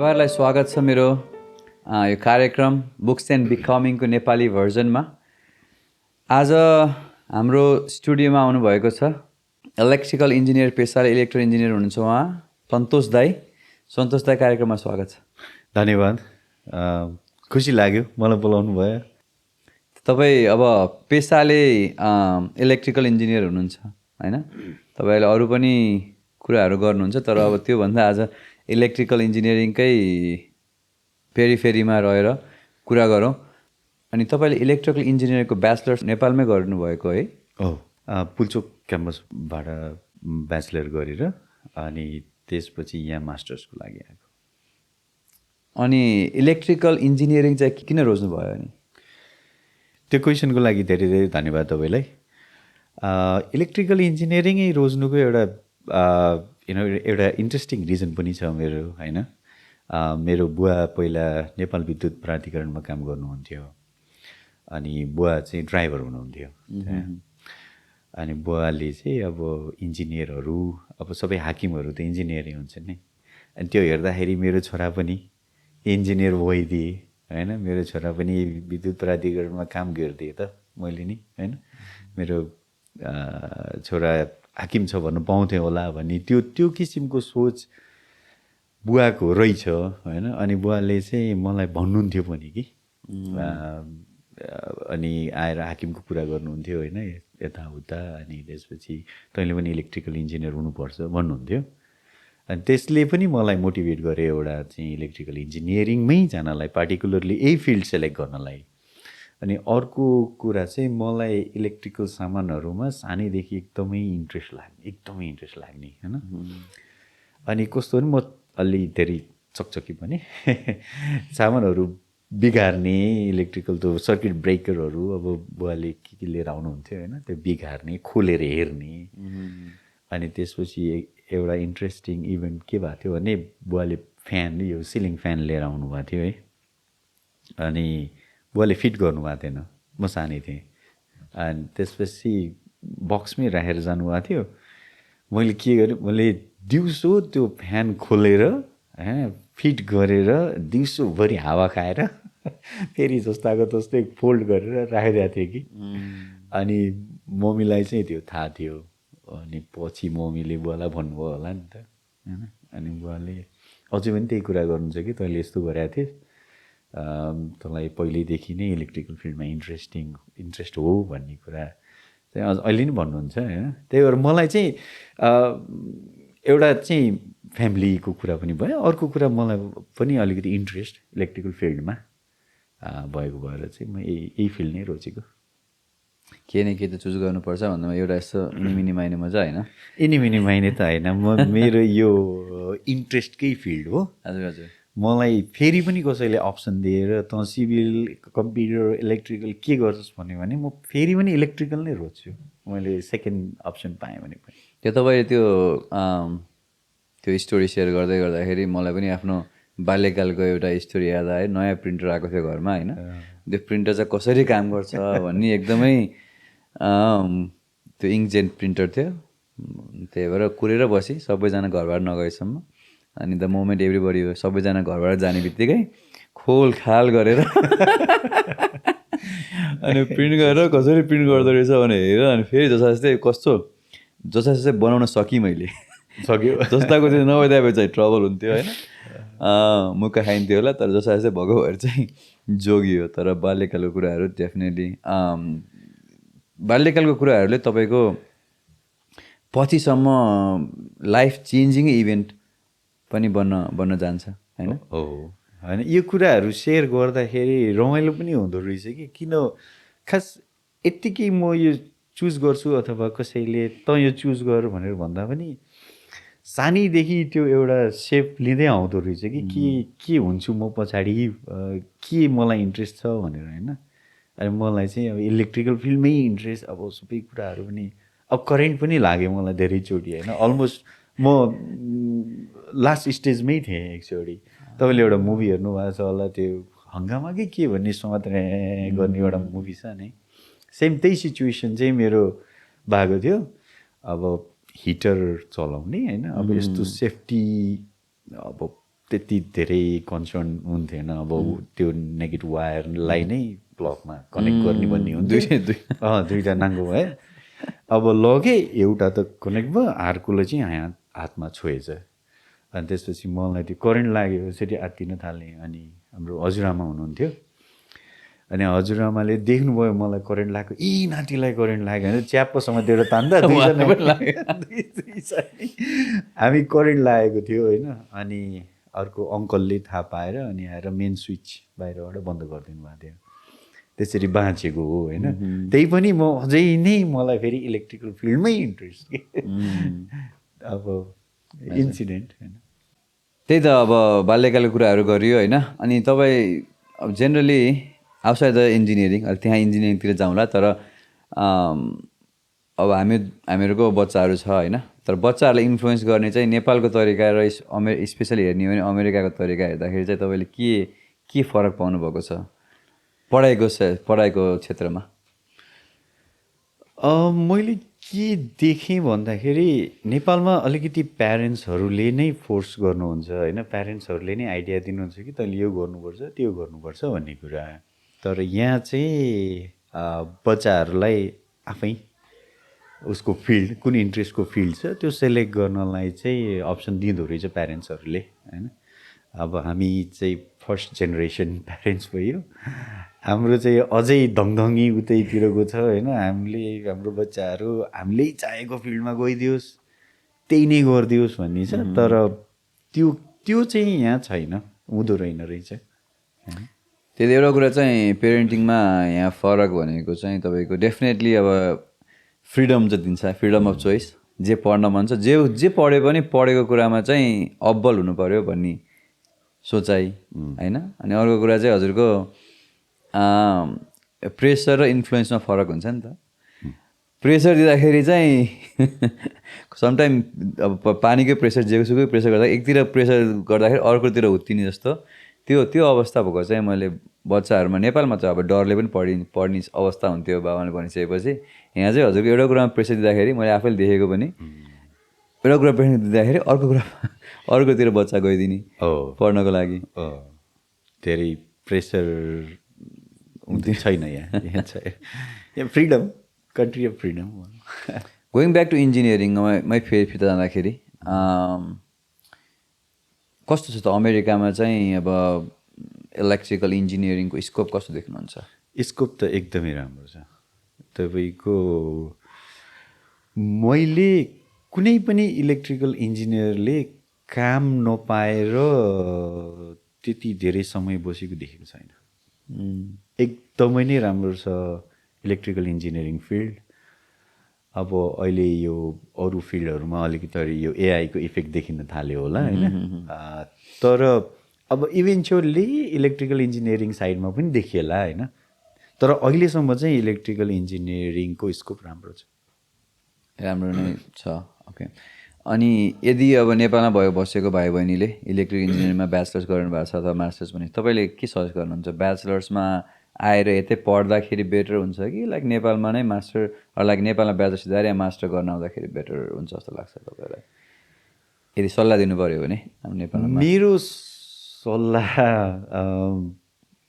तपाईहरुलाई स्वागत छ मेरो यो कार्यक्रम बुक्स एन्ड बिकमिङको नेपाली भर्जनमा। आज हाम्रो स्टुडियोमा आउनुभएको छ इलेक्ट्रिकल इन्जिनियर, पेसाले इलेक्ट्रो इन्जिनियर हुनुहुन्छ उहाँ सन्तोष दाई। सन्तोष दाई, कार्यक्रममा स्वागत छ। धन्यवाद, खुसी लाग्यो मलाई बोलाउनु भयो। तपाईँ अब पेसाले इलेक्ट्रिकल इन्जिनियर हुनुहुन्छ हैन? तपाईले अरू पनि कुराहरू गर्नुहुन्छ, तर अब त्योभन्दा आज इलेक्ट्रिकल इन्जिनियरिङकै पेरिफेरीमा रहेर कुरा गरौँ। अनि तपाईँले इलेक्ट्रिकल इन्जिनियरिङको ब्याचलर्स नेपालमै गर्नुभएको है? पुल्चोक क्याम्पसबाट ब्याचलर गरेर अनि त्यसपछि यहाँ मास्टर्सको लागि आएको। अनि इलेक्ट्रिकल इन्जिनियरिङ चाहिँ किन रोज्नुभयो? अनि त्यो क्वेसनको लागि धेरै धेरै धन्यवाद तपाईँलाई। इलेक्ट्रिकल इन्जिनियरिङै रोज्नुको एउटा एउटा इन्ट्रेस्टिङ रिजन पनि छ मेरो होइन। मेरो बुवा पहिला नेपाल विद्युत प्राधिकरणमा काम गर्नुहुन्थ्यो अनि बुवा चाहिँ ड्राइभर हुनुहुन्थ्यो। अनि बुवाले चाहिँ अब इन्जिनियरहरू, अब सबै हाकिमहरू त इन्जिनियरै हुन्छ नि। अनि त्यो हेर्दाखेरि मेरो छोरा पनि इन्जिनियर भइदिए होइन। मेरो छोरा पनि विद्युत प्राधिकरणमा काम गरिदिएँ त मैले नि होइन। मेरो छोरा हाकिम छ भन्नु पाउँथेँ होला भन्ने त्यो किसिमको सोच बुवाको रहेछ होइन। अनि बुवाले चाहिँ मलाई भन्नुहुन्थ्यो पनि कि अनि आएर हाकिमको कुरा गर्नुहुन्थ्यो होइन, यताउता। अनि त्यसपछि तैँले पनि इलेक्ट्रिकल इन्जिनियर हुनुपर्छ भन्नुहुन्थ्यो। अनि त्यसले पनि मलाई मोटिभेट गरे एउटा चाहिँ इलेक्ट्रिकल इन्जिनियरिङमै जानलाई, पार्टिकुलरली यही फिल्ड सेलेक्ट गर्नलाई। अनि अर्को कुरा चाहिँ मलाई इलेक्ट्रिकल सामानहरूमा सानैदेखि एकदमै इन्ट्रेस्ट लाग्ने होइन। अनि कस्तो नि, म अलि धेरै चकचकी पनि सामानहरू बिगार्ने, इलेक्ट्रिकल त्यो सर्किट ब्रेकरहरू अब बुवाले के लिएर आउनुहुन्थ्यो होइन, त्यो बिगार्ने, खोलेर हेर्ने। अनि त्यसपछि एउटा इन्ट्रेस्टिङ इभेन्ट के भएको थियो भने बुवाले फ्यान, यो सिलिङ फ्यान लिएर आउनुभएको थियो है। अनि बुवाले फिट गर्नुभएको थिएन, म सानै थिएँ। अनि त्यसपछि बक्समै राखेर जानुभएको थियो। मैले के गरेँ, मैले दिउँसो त्यो फ्यान खोलेर होइन फिट गरेर दिउँसोभरि हावा खाएर फेरि जस्ताको तस्तै फोल्ड गरेर राखिदिएको थिएँ कि। अनि मम्मीलाई चाहिँ त्यो थाहा थियो। अनि पछि मम्मीले बुवालाई भन्नुभयो होला नि त होइन। अनि बुवाले अझै पनि त्यही कुरा गर्नुहुन्छ कि तैँले यस्तो गरेको थिएँ, तँलाई पहिल्यैदेखि नै इलेक्ट्रिकल फिल्डमा इन्ट्रेस्ट हो भन्ने कुरा चाहिँ अहिले नि भन्नुहुन्छ होइन। त्यही भएर मलाई चाहिँ एउटा चाहिँ फ्यामिलीको कुरा पनि भयो, अर्को कुरा मलाई पनि अलिकति इन्ट्रेस्ट इलेक्ट्रिकल फिल्डमा भएको भएर चाहिँ म यही फिल्ड नै रोजेको। के न के त चुज गर्नुपर्छ भन्दामा एउटा यस्तो इनिमिनी माइने मजा होइन? इनिमिनी माइने त होइन, मेरो यो इन्ट्रेस्टकै फिल्ड हो। हजुर हजुर। मलाई फेरि पनि कसैले अप्सन दिएर तँ सिभिल, कम्प्युटर, इलेक्ट्रिकल के गर्छस् भन्यो भने म फेरि पनि इलेक्ट्रिकल नै रोज्छु, मैले सेकेन्ड अप्सन पाएँ भने पनि। त्यो तपाईँले त्यो स्टोरी सेयर गर्दाखेरि मलाई पनि आफ्नो बाल्यकालको एउटा स्टोरी याद आयो। नयाँ प्रिन्टर आएको थियो घरमा होइन, त्यो प्रिन्टर चाहिँ कसरी काम गर्छ भन्ने एकदमै त्यो इङ्कजेट प्रिन्टर थियो। त्यही भएर कुरेर बसेँ सबैजना घरबाट नगएसम्म। अनि द मोमेन्ट एभ्रिबडी सबैजना घरबाट जाने बित्तिकै खोल खाल गरेर अनि प्रिन्ट गरेर कसरी प्रिन्ट गर्दो रहेछ भने हेर। अनि फेरि जसै बनाउन सकेँ मैले, सक्यो जस्ताको त्यो नभइदिए चाहिँ ट्रबल हुन्थ्यो होइन, मुक्का खाइन्थ्यो होला। तर जसै भएको भएर चाहिँ जोगियो। तर बाल्यकालको कुराहरू डेफिनेटली बाल्यकालको कुराहरूले तपाईँको पछिसम्म लाइफ चेन्जिङ इभेन्ट पनि बन्न जान्छ होइन। हो होइन, यो कुराहरू सेयर गर्दाखेरि रमाइलो पनि हुँदो रहेछ कि। किन खास यत्तिकै म यो चुज गर्छु अथवा कसैले त यो चुज गर भनेर भन्दा पनि सानैदेखि त्यो एउटा सेप लिँदै आउँदो रहेछ कि के हुन्छु म पछाडि, के मलाई इन्ट्रेस्ट छ भनेर होइन। अनि मलाई चाहिँ अब इलेक्ट्रिकल फिल्डमै इन्ट्रेस्ट, अब सबै कुराहरू पनि अब करेन्ट पनि लाग्यो मलाई धेरैचोटि होइन। अलमोस्ट म लास्ट स्टेजमै थिएँ एकचोटि। तपाईँले एउटा मुभी हेर्नुभएको छ होला, त्यो हङ्गामा के भन्ने समातेर गर्ने एउटा मुभी छ नि, सेम त्यही सिचुएसन चाहिँ मेरो भएको थियो। अब हिटर चलाउने होइन, अब यस्तो सेफ्टी अब त्यति धेरै कन्सर्न हुन्थेन अब त्यो नेगेटिभ वायरलाई नै प्लगमा कनेक्ट गर्ने भन्ने हुन्थ्यो दुईवटा नाङ्गो है अब लगे एउटा त कनेक्ट भयो अर्कोले चाहिँ हातमा छोएछ अनि त्यसपछि मलाई त्यो करेन्ट लागेपछि आत्तिन थालेँ अनि हाम्रो हजुरआमा हुनुहुन्थ्यो अनि हजुरआमाले देख्नुभयो मलाई करेन्ट लाग्यो नातिलाई करेन्ट लाग्यो भने च्याप्पोसँग तेरो तान्दा हामी करेन्ट लागेको थियो होइन अनि अर्को अङ्कलले थाहा पाएर अनि आएर मेन स्विच बाहिरबाट बन्द गरिदिनु भएको थियो त्यसरी बाँचेको हो होइन त्यही पनि म अझै नै मलाई फेरि इलेक्ट्रिकल फिल्डमै इन्ट्रेस्ट के अब इन्सिडेन्ट होइन त्यही त अब बाल्यकालको कुराहरू गरियो होइन अनि तपाईँ अब जेनरली आउटसाइड द इन्जिनियरिङ अहिले त्यहाँ इन्जिनियरिङतिर जाउँला तर अब हामीहरूको बच्चाहरू छ होइन तर बच्चाहरूलाई इन्फ्लुएन्स गर्ने चाहिँ नेपालको तरिका र स्पेसली हेर्ने हो भने अमेरिकाको तरिका हेर्दाखेरि चाहिँ तपाईँले के फरक पाउनु भएको छ पढाइको क्षेत्रमा मैले के देखेँ भन्दाखेरि नेपालमा अलिकति प्यारेन्ट्सहरूले नै फोर्स गर्नुहुन्छ होइन प्यारेन्ट्सहरूले नै आइडिया दिनुहुन्छ कि तैँले यो गर्नुपर्छ त्यो गर्नुपर्छ भन्ने कुरा तर यहाँ चाहिँ बच्चाहरूलाई आफै उसको फिल्ड कुन इन्ट्रेस्टको फिल्ड छ त्यो सेलेक्ट गर्नलाई चाहिँ अप्सन दिँदो रहेछ प्यारेन्ट्सहरूले होइन अब हामी चाहिँ फर्स्ट जेनेरेसन प्यारेन्ट्स भयो हाम्रो चाहिँ अझै धङधङी उतैतिरको छ होइन हाम्रो बच्चाहरू हामीले चाहेको फिल्डमा गइदियोस् त्यही नै गरिदियोस् भन्ने छ तर त्यो चाहिँ यहाँ छैन हुँदो रहेन रहेछ त्यही एउटा कुरा चाहिँ पेरेन्टिङमा यहाँ फरक भनेको चाहिँ तपाईँको डेफिनेटली अब फ्रिडम चाहिँ दिन्छ फ्रिडम अफ चोइस जे पढ्न मन छ जे पढे पनि पढेको कुरामा चाहिँ अब्बल हुनु पऱ्यो भन्ने सोचाइ होइन अनि अर्को कुरा चाहिँ हजुरको प्रेसर र इन्फ्लुएन्समा फरक हुन्छ नि त प्रेसर दिँदाखेरि चाहिँ समटाइम अब पानीकै प्रेसर जेसुकै प्रेसर गर्दा एकतिर प्रेसर गर्दाखेरि अर्कोतिर हुत्तिने जस्तो त्यो अवस्था भएको चाहिँ मैले बच्चाहरूमा नेपालमा चाहिँ अब डरले पनि पढ्ने अवस्था हुन्थ्यो बाबाले भनिसकेपछि यहाँ चाहिँ हजुरको एउटा कुरामा प्रेसर दिँदाखेरि मैले आफैले देखेको पनि एउटा कुरा प्रेसर दिँदाखेरि अर्कोतिर बच्चा गइदिने पढ्नको लागि धेरै प्रेसर छैन यहाँ freedom country of freedom going back to इन्जिनियरिङमै फेरि फिर्ता जाँदाखेरि कस्तो छ त अमेरिकामा चाहिँ अब इलेक्ट्रिकल इन्जिनियरिङको स्कोप कस्तो देख्नुहुन्छ स्कोप त एकदमै राम्रो छ तपाईँको मैले कुनै पनि इलेक्ट्रिकल इन्जिनियरले काम नपाएर त्यति धेरै समय बसेको देखेको छैन एकदमै नै राम्रो छ इलेक्ट्रिकल इन्जिनियरिङ फिल्ड अब अहिले यो अरू फिल्डहरूमा अलिकति यो एआईको इफेक्ट देखिन थाल्यो होला होइन तर अब इभेन्चुअली इलेक्ट्रिकल इन्जिनियरिङ साइडमा पनि देखिएला होइन तर अहिलेसम्म चाहिँ इलेक्ट्रिकल इन्जिनियरिङको स्कोप राम्रो नै छ ओके अनि यदि अब नेपालमा बसेको भाइ बहिनीले इलेक्ट्रिक इन्जिनियरिङमा ब्याचलर्स गर्नुभएको छ अथवा मास्टर्स भने तपाईँले के सजेस्ट गर्नुहुन्छ ब्याचलर्समा आएर यतै पढ्दाखेरि बेटर हुन्छ कि लाइक नेपालमा नै मास्टर लाइक नेपालमा ब्याचलर्स दिएर या मास्टर गर्न आउँदाखेरि बेटर हुन्छ जस्तो लाग्छ तपाईँलाई यदि सल्लाह दिनु पऱ्यो भने नेपालमा मेरो सल्लाह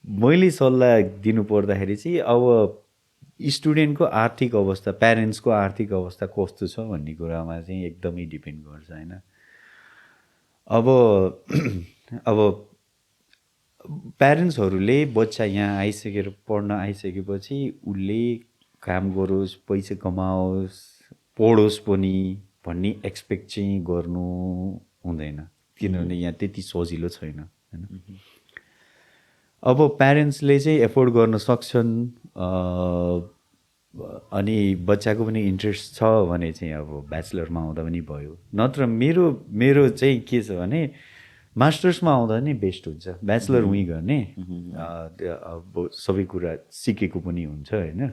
मैले सल्लाह दिनु पर्दाखेरि चाहिँ अब स्टुडेन्टको आर्थिक अवस्था प्यारेन्ट्सको आर्थिक अवस्था कस्तो छ भन्ने कुरामा चाहिँ एकदमै डिपेन्ड गर्छ होइन अब प्यारेन्ट्सहरूले बच्चा यहाँ आइसकेर पढ्न आइसकेपछि उसले काम गरोस् पैसा कमाओस् पढोस् पनि भन्ने एक्सपेक्ट चाहिँ गर्नु हुँदैन किनभने यहाँ त्यति सजिलो छैन होइन अब प्यारेन्ट्सले चाहिँ एफोर्ड गर्न सक्छन् अनि बच्चाको पनि इन्ट्रेस्ट छ भने चाहिँ अब ब्याचलरमा आउँदा पनि भयो नत्र मेरो चाहिँ के छ भने मास्टर्समा आउँदा नै बेस्ट हुन्छ ब्याचलर उहीँ गर्ने अब सबै कुरा सिकेको पनि हुन्छ होइन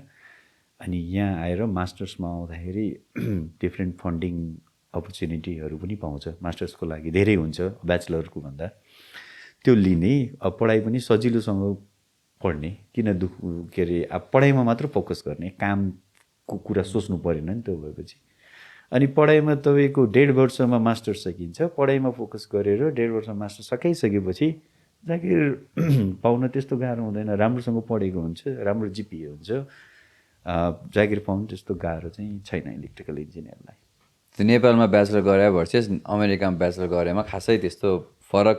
अनि यहाँ आएर मास्टर्समा आउँदाखेरि डिफ्रेन्ट फन्डिङ अपर्च्युनिटीहरू पनि पाउँछ मास्टर्सको लागि धेरै हुन्छ ब्याचलरको भन्दा त्यो लिने अब पढाइ पनि सजिलोसँग पढ्ने किन के अरे अब पढाइमा मात्र फोकस गर्ने कामको कुरा सोच्नु परेन नि त्यो भएपछि अनि पढाइमा तपाईँको 1.5 वर्षमा मास्टर सकिन्छ, पढाइमा फोकस गरेर 1.5 वर्षमा मास्टर सकाइसकेपछि जागिर पाउन त्यस्तो गाह्रो हुँदैन, राम्रोसँग पढेको हुन्छ, राम्रो जिपिए हुन्छ, जागिर पाउनु त्यस्तो गाह्रो चाहिँ छैन इलेक्ट्रिकल इन्जिनियरलाई। त्यो नेपालमा ब्याचलर गरे भर्सेस अमेरिकामा ब्याचलर गरेमा खासै त्यस्तो फरक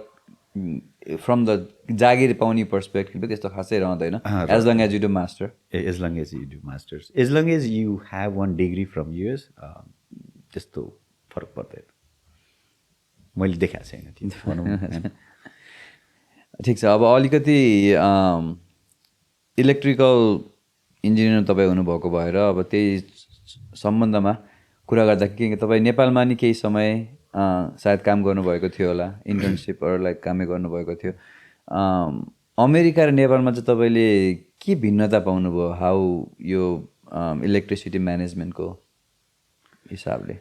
फ्रम द जागिर पाउने पर्सपेक्टिभ त्यस्तो खासै रहँदैन as long as you do master. As long as you do masters, as long as you have 1 degree from US, त्यस्तो फरक पर्दैन, मैले देखाएको छैन त्यो भनौँ। ठिक छ, अब अलिकति इलेक्ट्रिकल इन्जिनियर तपाईँ हुनुभएको भएर अब त्यही सम्बन्धमा कुरा गर्दाखेरि तपाईँ नेपालमा नि केही समय सायद काम गर्नुभएको थियो होला, इन्टर्नसिपहरू लाइक कामै गर्नुभएको थियो। अमेरिका र नेपालमा चाहिँ तपाईँले के भिन्नता पाउनुभयो हाउ यो इलेक्ट्रिसिटी म्यानेजमेन्टको हिसाबले?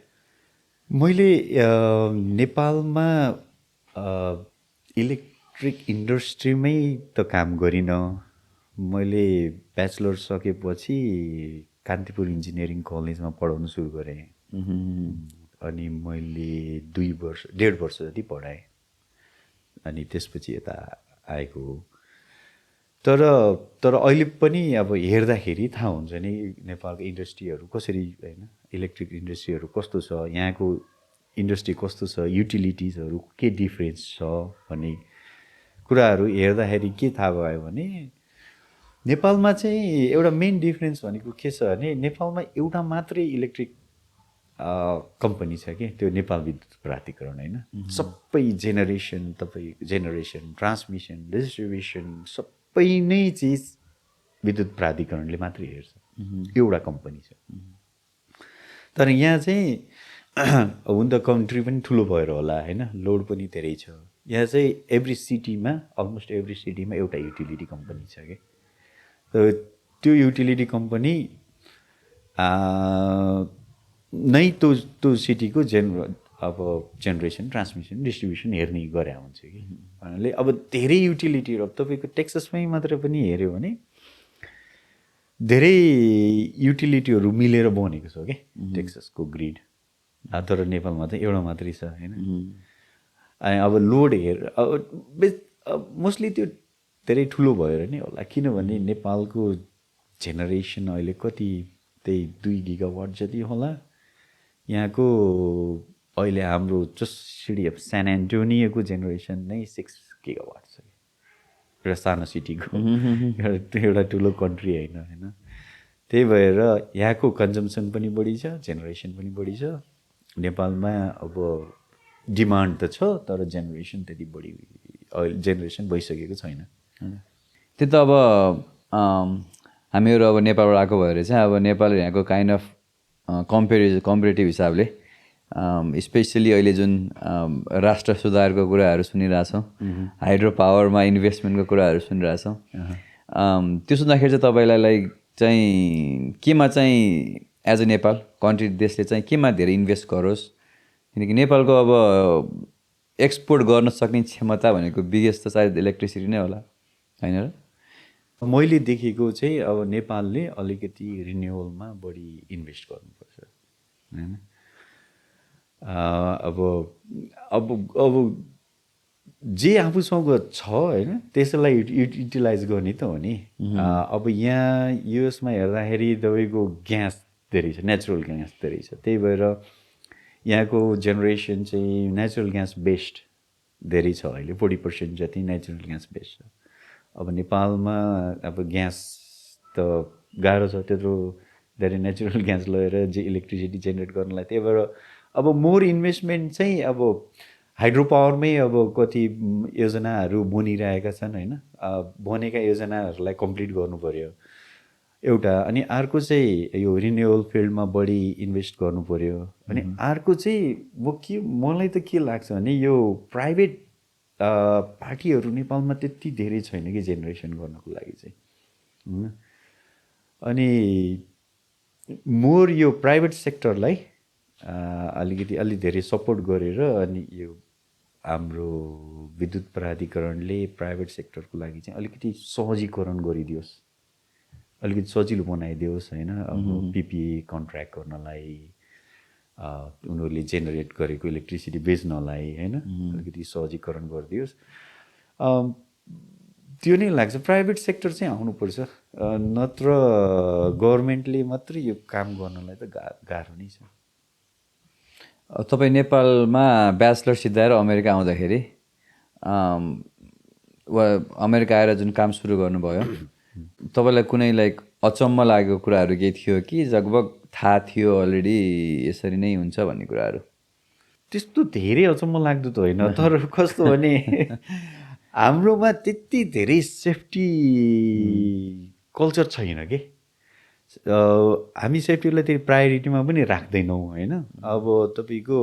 मैले नेपालमा इलेक्ट्रिक इन्डस्ट्रीमै त काम गरिनँ। मैले ब्याचलर सकेपछि कान्तिपुर इन्जिनियरिङ कलेजमा पढाउनु सुरु गरेँ। अनि मैले 1.5 वर्ष जति पढाएँ, अनि त्यसपछि यता आएको हो। तर अहिले पनि अब हेर्दाखेरि थाहा हुन्छ नि नेपालको इन्डस्ट्रीहरू कसरी, होइन, इलेक्ट्रिक इन्डस्ट्रीहरू कस्तो छ, यहाँको इन्डस्ट्री कस्तो छ, युटिलिटिजहरू के डिफ्रेन्स छ भन्ने कुराहरू हेर्दाखेरि के थाहा भयो भने नेपालमा चाहिँ एउटा मेन डिफ्रेन्स भनेको के छ भने नेपालमा एउटा मात्रै इलेक्ट्रिक कम्पनी छ कि, त्यो नेपाल विद्युत प्राधिकरण, होइन। सबै जेनेरेसन ट्रान्समिसन, डिस्ट्रिब्युसन सबै नै चिज विद्युत प्राधिकरणले मात्रै हेर्छ, एउटा कम्पनी छ। तर यहाँ चाहिँ हुन त कन्ट्री पनि ठुलो भएर होला, होइन, लोड पनि धेरै छ। यहाँ चाहिँ अलमोस्ट एभ्री सिटीमा एउटा युटिलिटी कम्पनी छ कि, त्यो युटिलिटी कम्पनी नै त्यो सिटीको जेनेरेसन, ट्रान्समिसन, डिस्ट्रिब्युसन हेर्ने गरे हुन्छ कि भन्नाले अब धेरै युटिलिटीहरू तपाईँको टेक्सासमै मात्र पनि हेऱ्यो भने धेरै युटिलिटीहरू मिलेर बनेको छ कि टेक्सासको ग्रिड, तर नेपालमा चाहिँ एउटा मात्रै छ, होइन। अनि अब लोड अब मोस्टली त्यो धेरै ठुलो भएर नै होला, किनभने नेपालको जेनेरेसन अहिले कति, त्यही 2 गिगावाट जति होला। यहाँको अहिले हाम्रो जस्ट सिटी अफ सान एन्टोनियोको जेनेरेसन नै 6 गिगावाट छ, एउटा सानो सिटीको, एउटा ठुलो कन्ट्री होइन। त्यही भएर यहाँको कन्जम्सन पनि बढी छ, जेनेरेसन पनि बढी छ। नेपालमा अब डिमान्ड त छ, तर जेनेरेसन त्यति बढी जेनेरेसन भइसकेको छैन। त्यो त अब हामीहरू अब नेपालबाट आएको भएर चाहिँ अब नेपाल यहाँको काइन्ड अफ कम्पेरिटिभ हिसाबले स्पेसली अहिले जुन राष्ट्र सुधारको कुराहरू सुनिरहेछौँ, हाइड्रो पावरमा इन्भेस्टमेन्टको कुराहरू सुनिरहेछौँ, त्यो सुन्दाखेरि चाहिँ तपाईँलाई लाइक चाहिँ केमा चाहिँ एज अ नेपाल कन्ट्री, देशले चाहिँ केमा धेरै इन्भेस्ट गरोस्? किनकि नेपालको अब एक्सपोर्ट गर्न सक्ने क्षमता भनेको बिगेस्ट त सायद इलेक्ट्रिसिटी नै होला, होइन र? मैले देखेको चाहिँ अब नेपालले अलिकति रिन्युअलमा बढी इन्भेस्ट गर्नुपर्छ, होइन। अब जे आफूसँग छ, होइन, त्यसलाई युटिलाइज गर्ने त हो नि। अब यहाँ युएसमा हेर्दाखेरि तपाईँको ग्यास धेरै छ, नेचुरल ग्यास धेरै छ, त्यही भएर यहाँको जेनेरेसन चाहिँ नेचुरल ग्यास बेस्ड धेरै छ। अहिले 40% जति नेचुरल ग्यास बेस्ड छ। अब नेपालमा अब ग्यास त गाह्रो छ, त्यत्रो धेरै नेचुरल ग्यास लगेर इलेक्ट्रिसिटी जेनेरेट गर्नलाई। त्यही भएर अब मोर इन्भेस्टमेन्ट चाहिँ अब हाइड्रो पावरमै अब कति योजनाहरू बनिरहेका छन्, होइन। बनेका योजनाहरूलाई कम्प्लिट गर्नु पर्यो एउटा, अनि अर्को चाहिँ यो रिन्युअल फिल्डमा बढी इन्भेस्ट गर्नु पर्यो। अनि अर्को चाहिँ मलाई त के लाग्छ भने यो प्राइभेट पार्टीहरू नेपालमा त्यति धेरै छैन कि जेनेरेसन गर्नको लागि चाहिँ, होइन। अनि मोर यो प्राइभेट सेक्टरलाई अलि धेरै सपोर्ट गरेर, अनि यो हाम्रो विद्युत प्राधिकरणले प्राइभेट सेक्टरको लागि चाहिँ अलिकति सहजीकरण गरिदियोस्, अलिकति सजिलो बनाइदियोस्, होइन। अब पिपिए कन्ट्र्याक्ट गर्नलाई, उनीहरूले जेनेरेट गरेको इलेक्ट्रिसिटी बेच्नलाई होइन अलिकति सहजीकरण गरिदियोस्। त्यो नै लाग्छ प्राइभेट सेक्टर चाहिँ आउनुपर्छ, नत्र गभर्मेन्टले मात्रै यो काम गर्नलाई त गाह्रो नै छ। तपाईँ नेपालमा ब्याचलर सिद्धाएर अमेरिका आउँदाखेरि वा अमेरिका आएर जुन काम सुरु गर्नुभयो तपाईँलाई कुनै लाइक अचम्म लागेको कुराहरू केही थियो कि लगभग थाहा थियो अलरेडी यसरी नै हुन्छ भन्ने कुराहरू? त्यस्तो धेरै अचम्म लाग्दो त होइन, तर कस्तो भने हाम्रोमा त्यति धेरै सेफ्टी कल्चर छैन कि। हामी सेफ्टीलाई त्यही प्रायोरिटीमा पनि राख्दैनौँ होइन। अब तपाईँको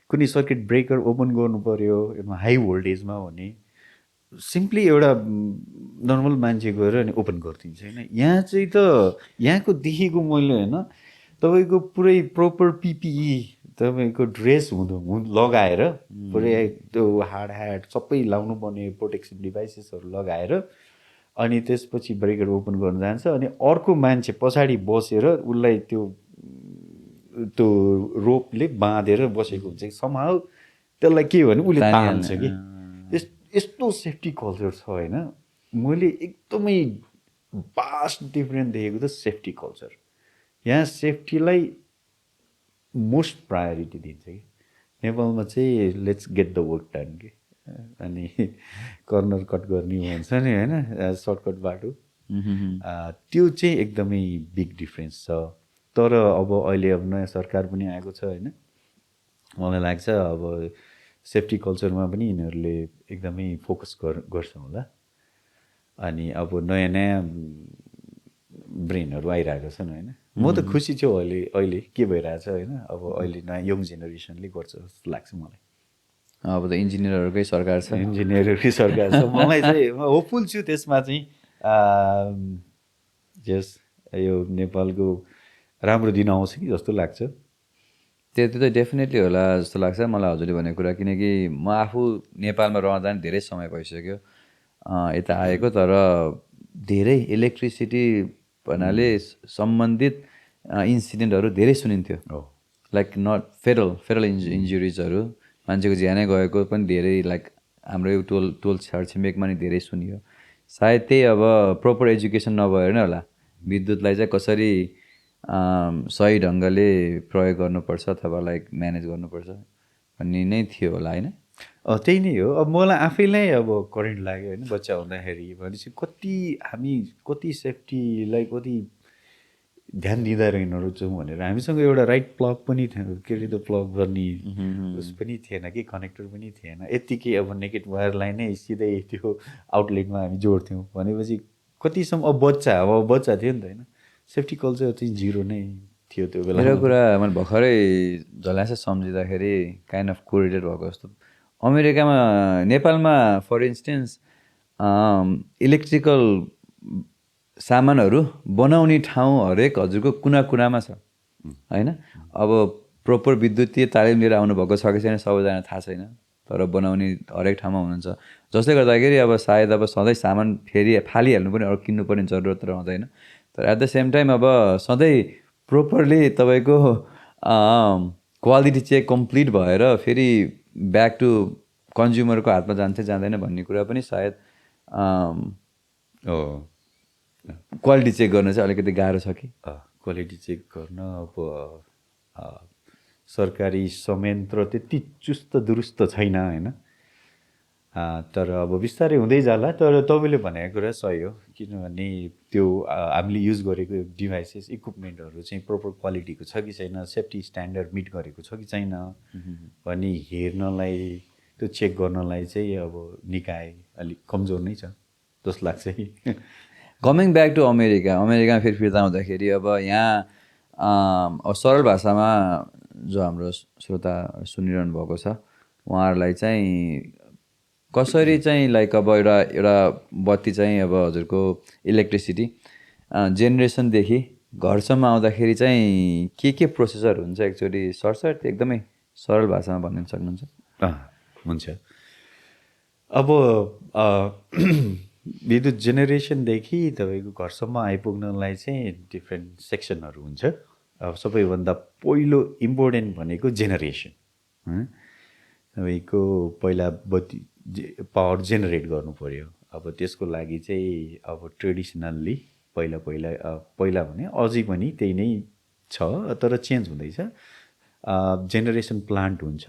कुनै सर्किट ब्रेकर ओपन गर्नु पऱ्यो हाई भोल्टेजमा भने सिम्पली एउटा नर्मल मान्छे गएर अनि ओपन गरिदिन्छ होइन। यहाँ चाहिँ त यहाँको देखेको मैले होइन तपाईँको पुरै प्रोपर पिपिई तपाईँको ड्रेस लगाएर पुरै त्यो हार्ड ह्याट सबै लाउनु पर्ने प्रोटेक्सन डिभाइसेसहरू लगाएर अनि त्यसपछि ब्रेकर ओपन गर्न जान्छ अनि अर्को मान्छे पछाडि बसेर उसलाई त्यो रोपले बाँधेर बसेको हुन्छ कि समहाउ त्यसलाई के भने उसले तान्छ कि। यस्तो सेफ्टी कल्चर छ होइन। मैले एकदमै भास्ट डिफ्रेन्ट देखेको त सेफ्टी कल्चर। यहाँ सेफ्टीलाई मोस्ट प्रायोरिटी दिन्छ कि। नेपालमा चाहिँ let's get the work done कि, अनि कर्नर कट गर्ने भन्छ नि होइन, सर्टकट बाटो, त्यो चाहिँ एकदमै बिग डिफ्रेन्स छ। तर अब अहिले अब नयाँ सरकार पनि आएको छ होइन, मलाई लाग्छ अब सेफ्टी कल्चरमा पनि यिनीहरूले एकदमै फोकस गर्छ होला। अनि अब नयाँ नयाँ ब्रेनहरू आइरहेको छन् होइन। म त खुसी छु अहिले के भइरहेछ होइन। अब अहिले नयाँ यङ जेनेरेसनले गर्छ जस्तो लाग्छ मलाई। अब त इन्जिनियरहरूकै सरकार छ। इन्जिनियरहरूकै सरकार छ। मलाई चाहिँ म होपफुल छु त्यसमा चाहिँ जस यो नेपालको राम्रो दिन आउँछ कि जस्तो लाग्छ। त्यो त डेफिनेटली होला जस्तो लाग्छ मलाई हजुरले भनेको कुरा, किनकि म आफू नेपालमा रहँदा नि धेरै समय भइसक्यो यता आएको, तर धेरै इलेक्ट्रिसिटी भन्नाले सम्बन्धित इन्सिडेन्टहरू धेरै सुनिन्थ्यो। लाइक नट फेरल इन्जुरिजहरू, मान्छेको ज्यानै गएको पनि धेरै, लाइक हाम्रो यो टोल छरछिमेकमा नि धेरै सुनियो। सायद त्यही अब प्रोपर एजुकेसन नभएर नै होला, विद्युतलाई चाहिँ कसरी सही ढङ्गले प्रयोग गर्नुपर्छ अथवा लाइक म्यानेज गर्नुपर्छ भन्ने नै थियो होला होइन। त्यही नै हो। अब मलाई आफैलाई अब करेन्ट लाग्यो होइन बच्चा हुँदाखेरि, भनेपछि हामी कति सेफ्टीलाई कति ध्यान दिँदा रहेनछौँ भनेर। हामीसँग एउटा राइट प्लग पनि थिएन, के अरे त्यो प्लग गर्ने उस पनि थिएन कि, कनेक्टर पनि थिएन। यत्तिकै अब नेकेट वायरलाई नै सिधै त्यो आउटलेटमा हामी जोड्थ्यौँ भनेपछि कतिसम्म अब बच्चा थियो नि त होइन। सेफ्टी कल्चर चाहिँ जिरो नै थियो त्यो बेला। मेरो कुरा मैले भर्खरै झल्यास सम्झिँदाखेरि काइन्ड अफ कोरिलेट भएको जस्तो, अमेरिकामा नेपालमा फर इन्स्टेन्स इलेक्ट्रिकल सामानहरू बनाउने ठाउँ हरेक हजुरको कुना कुनामा छ होइन। अब प्रोपर विद्युतीय तालिम लिएर आउनुभएको छ कि छैन सबैजना थाहा छैन, तर बनाउने हरेक ठाउँमा हुनुहुन्छ, जसले गर्दाखेरि अब सायद अब सधैँ सामान फालिहाल्नु पनि अरू किन्नुपर्ने जरुरत रहँदैन। तर एट द सेम टाइम अब सधैँ प्रोपरली तपाईँको क्वालिटी चेक कम्प्लिट भएर फेरि ब्याक टु कन्ज्युमरको हातमा जान्छ जाँदैन भन्ने कुरा पनि सायद क्वालिटी चेक गर्न चाहिँ अलिकति गाह्रो छ कि। क्वालिटी चेक गर्न अब सरकारी संयन्त्र त्यति चुस्त दुरुस्त छैन होइन। तर अब बिस्तारै हुँदै जाला। तर तपाईँले भनेको कुरा सही हो, किनभने त्यो हामीले युज गरेको डिभाइसेस इक्विपमेन्टहरू चाहिँ प्रोपर क्वालिटीको छ कि छैन, सेफ्टी स्ट्यान्डर्ड मिट गरेको छ कि छैन भन्ने हेर्नलाई, त्यो चेक गर्नलाई चाहिँ अब निकाय अलिक कमजोर नै छ जस्तो लाग्छ कि। कमिङ ब्याक टु अमेरिकामा फेरि फिर्ता आउँदाखेरि अब यहाँ सरल भाषामा जो हाम्रो श्रोता सुनिरहनु भएको छ उहाँहरूलाई चाहिँ कसरी चाहिँ लाइक अब एउटा बत्ती चाहिँ अब हजुरको इलेक्ट्रिसिटी जेनेरेसनदेखि घरसम्म आउँदाखेरि चाहिँ के प्रोसेसर हुन्छ एक्चुअली सर्ट एकदमै सरल भाषामा भनिदिन सक्नुहुन्छ? हुन्छ। अब विद्युत जेनेरेसनदेखि तपाईँको घरसम्म आइपुग्नलाई चाहिँ डिफ्रेन्ट सेक्सनहरू हुन्छ अब सबैभन्दा पहिलो इम्पोर्टेन्ट भनेको जेनेरेसन, तपाईँको पहिला बत्ती पावर जेनेरेट गर्नु पऱ्यो। अब त्यसको लागि चाहिँ अब ट्रेडिसनल्ली पहिला भने अझै पनि त्यही नै छ, तर चेन्ज हुँदैछ। जेनेरेसन प्लान्ट हुन्छ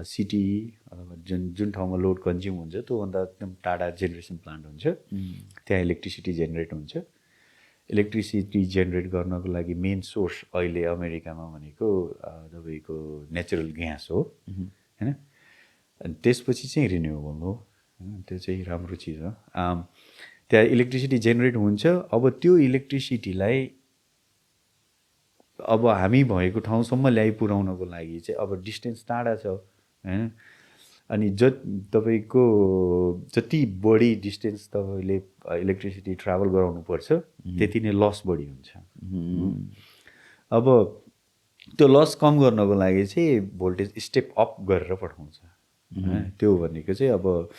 सिटी अथवा जुन ठाउँमा लोड कन्ज्युम हुन्छ त्योभन्दा एकदम टाढा जेनेरेसन प्लान्ट हुन्छ, त्यहाँ इलेक्ट्रिसिटी जेनेरेट हुन्छ। इलेक्ट्रिसिटी जेनेरेट गर्नको लागि मेन सोर्स अहिले अमेरिकामा भनेको तपाईँको नेचुरल ग्यास हो होइन, अनि त्यसपछि चाहिँ रिन्युएबल हो, त्यो चाहिँ राम्रो चिज हो। त्यहाँ इलेक्ट्रिसिटी जेनेरेट हुन्छ। अब त्यो इलेक्ट्रिसिटीलाई अब हामी भएको ठाउँसम्म ल्याइपुर्याउनको लागि चाहिँ अब डिस्टेन्स टाढा छ होइन, अनि तपाईँको जति बढी डिस्टेन्स तपाईँले इलेक्ट्रिसिटी ट्राभल गराउनुपर्छ त्यति नै लस बढी हुन्छ। अब त्यो लस कम गर्नको लागि चाहिँ भोल्टेज स्टेप अप गरेर पठाउँछ। त्यो भनेको चाहिँ अब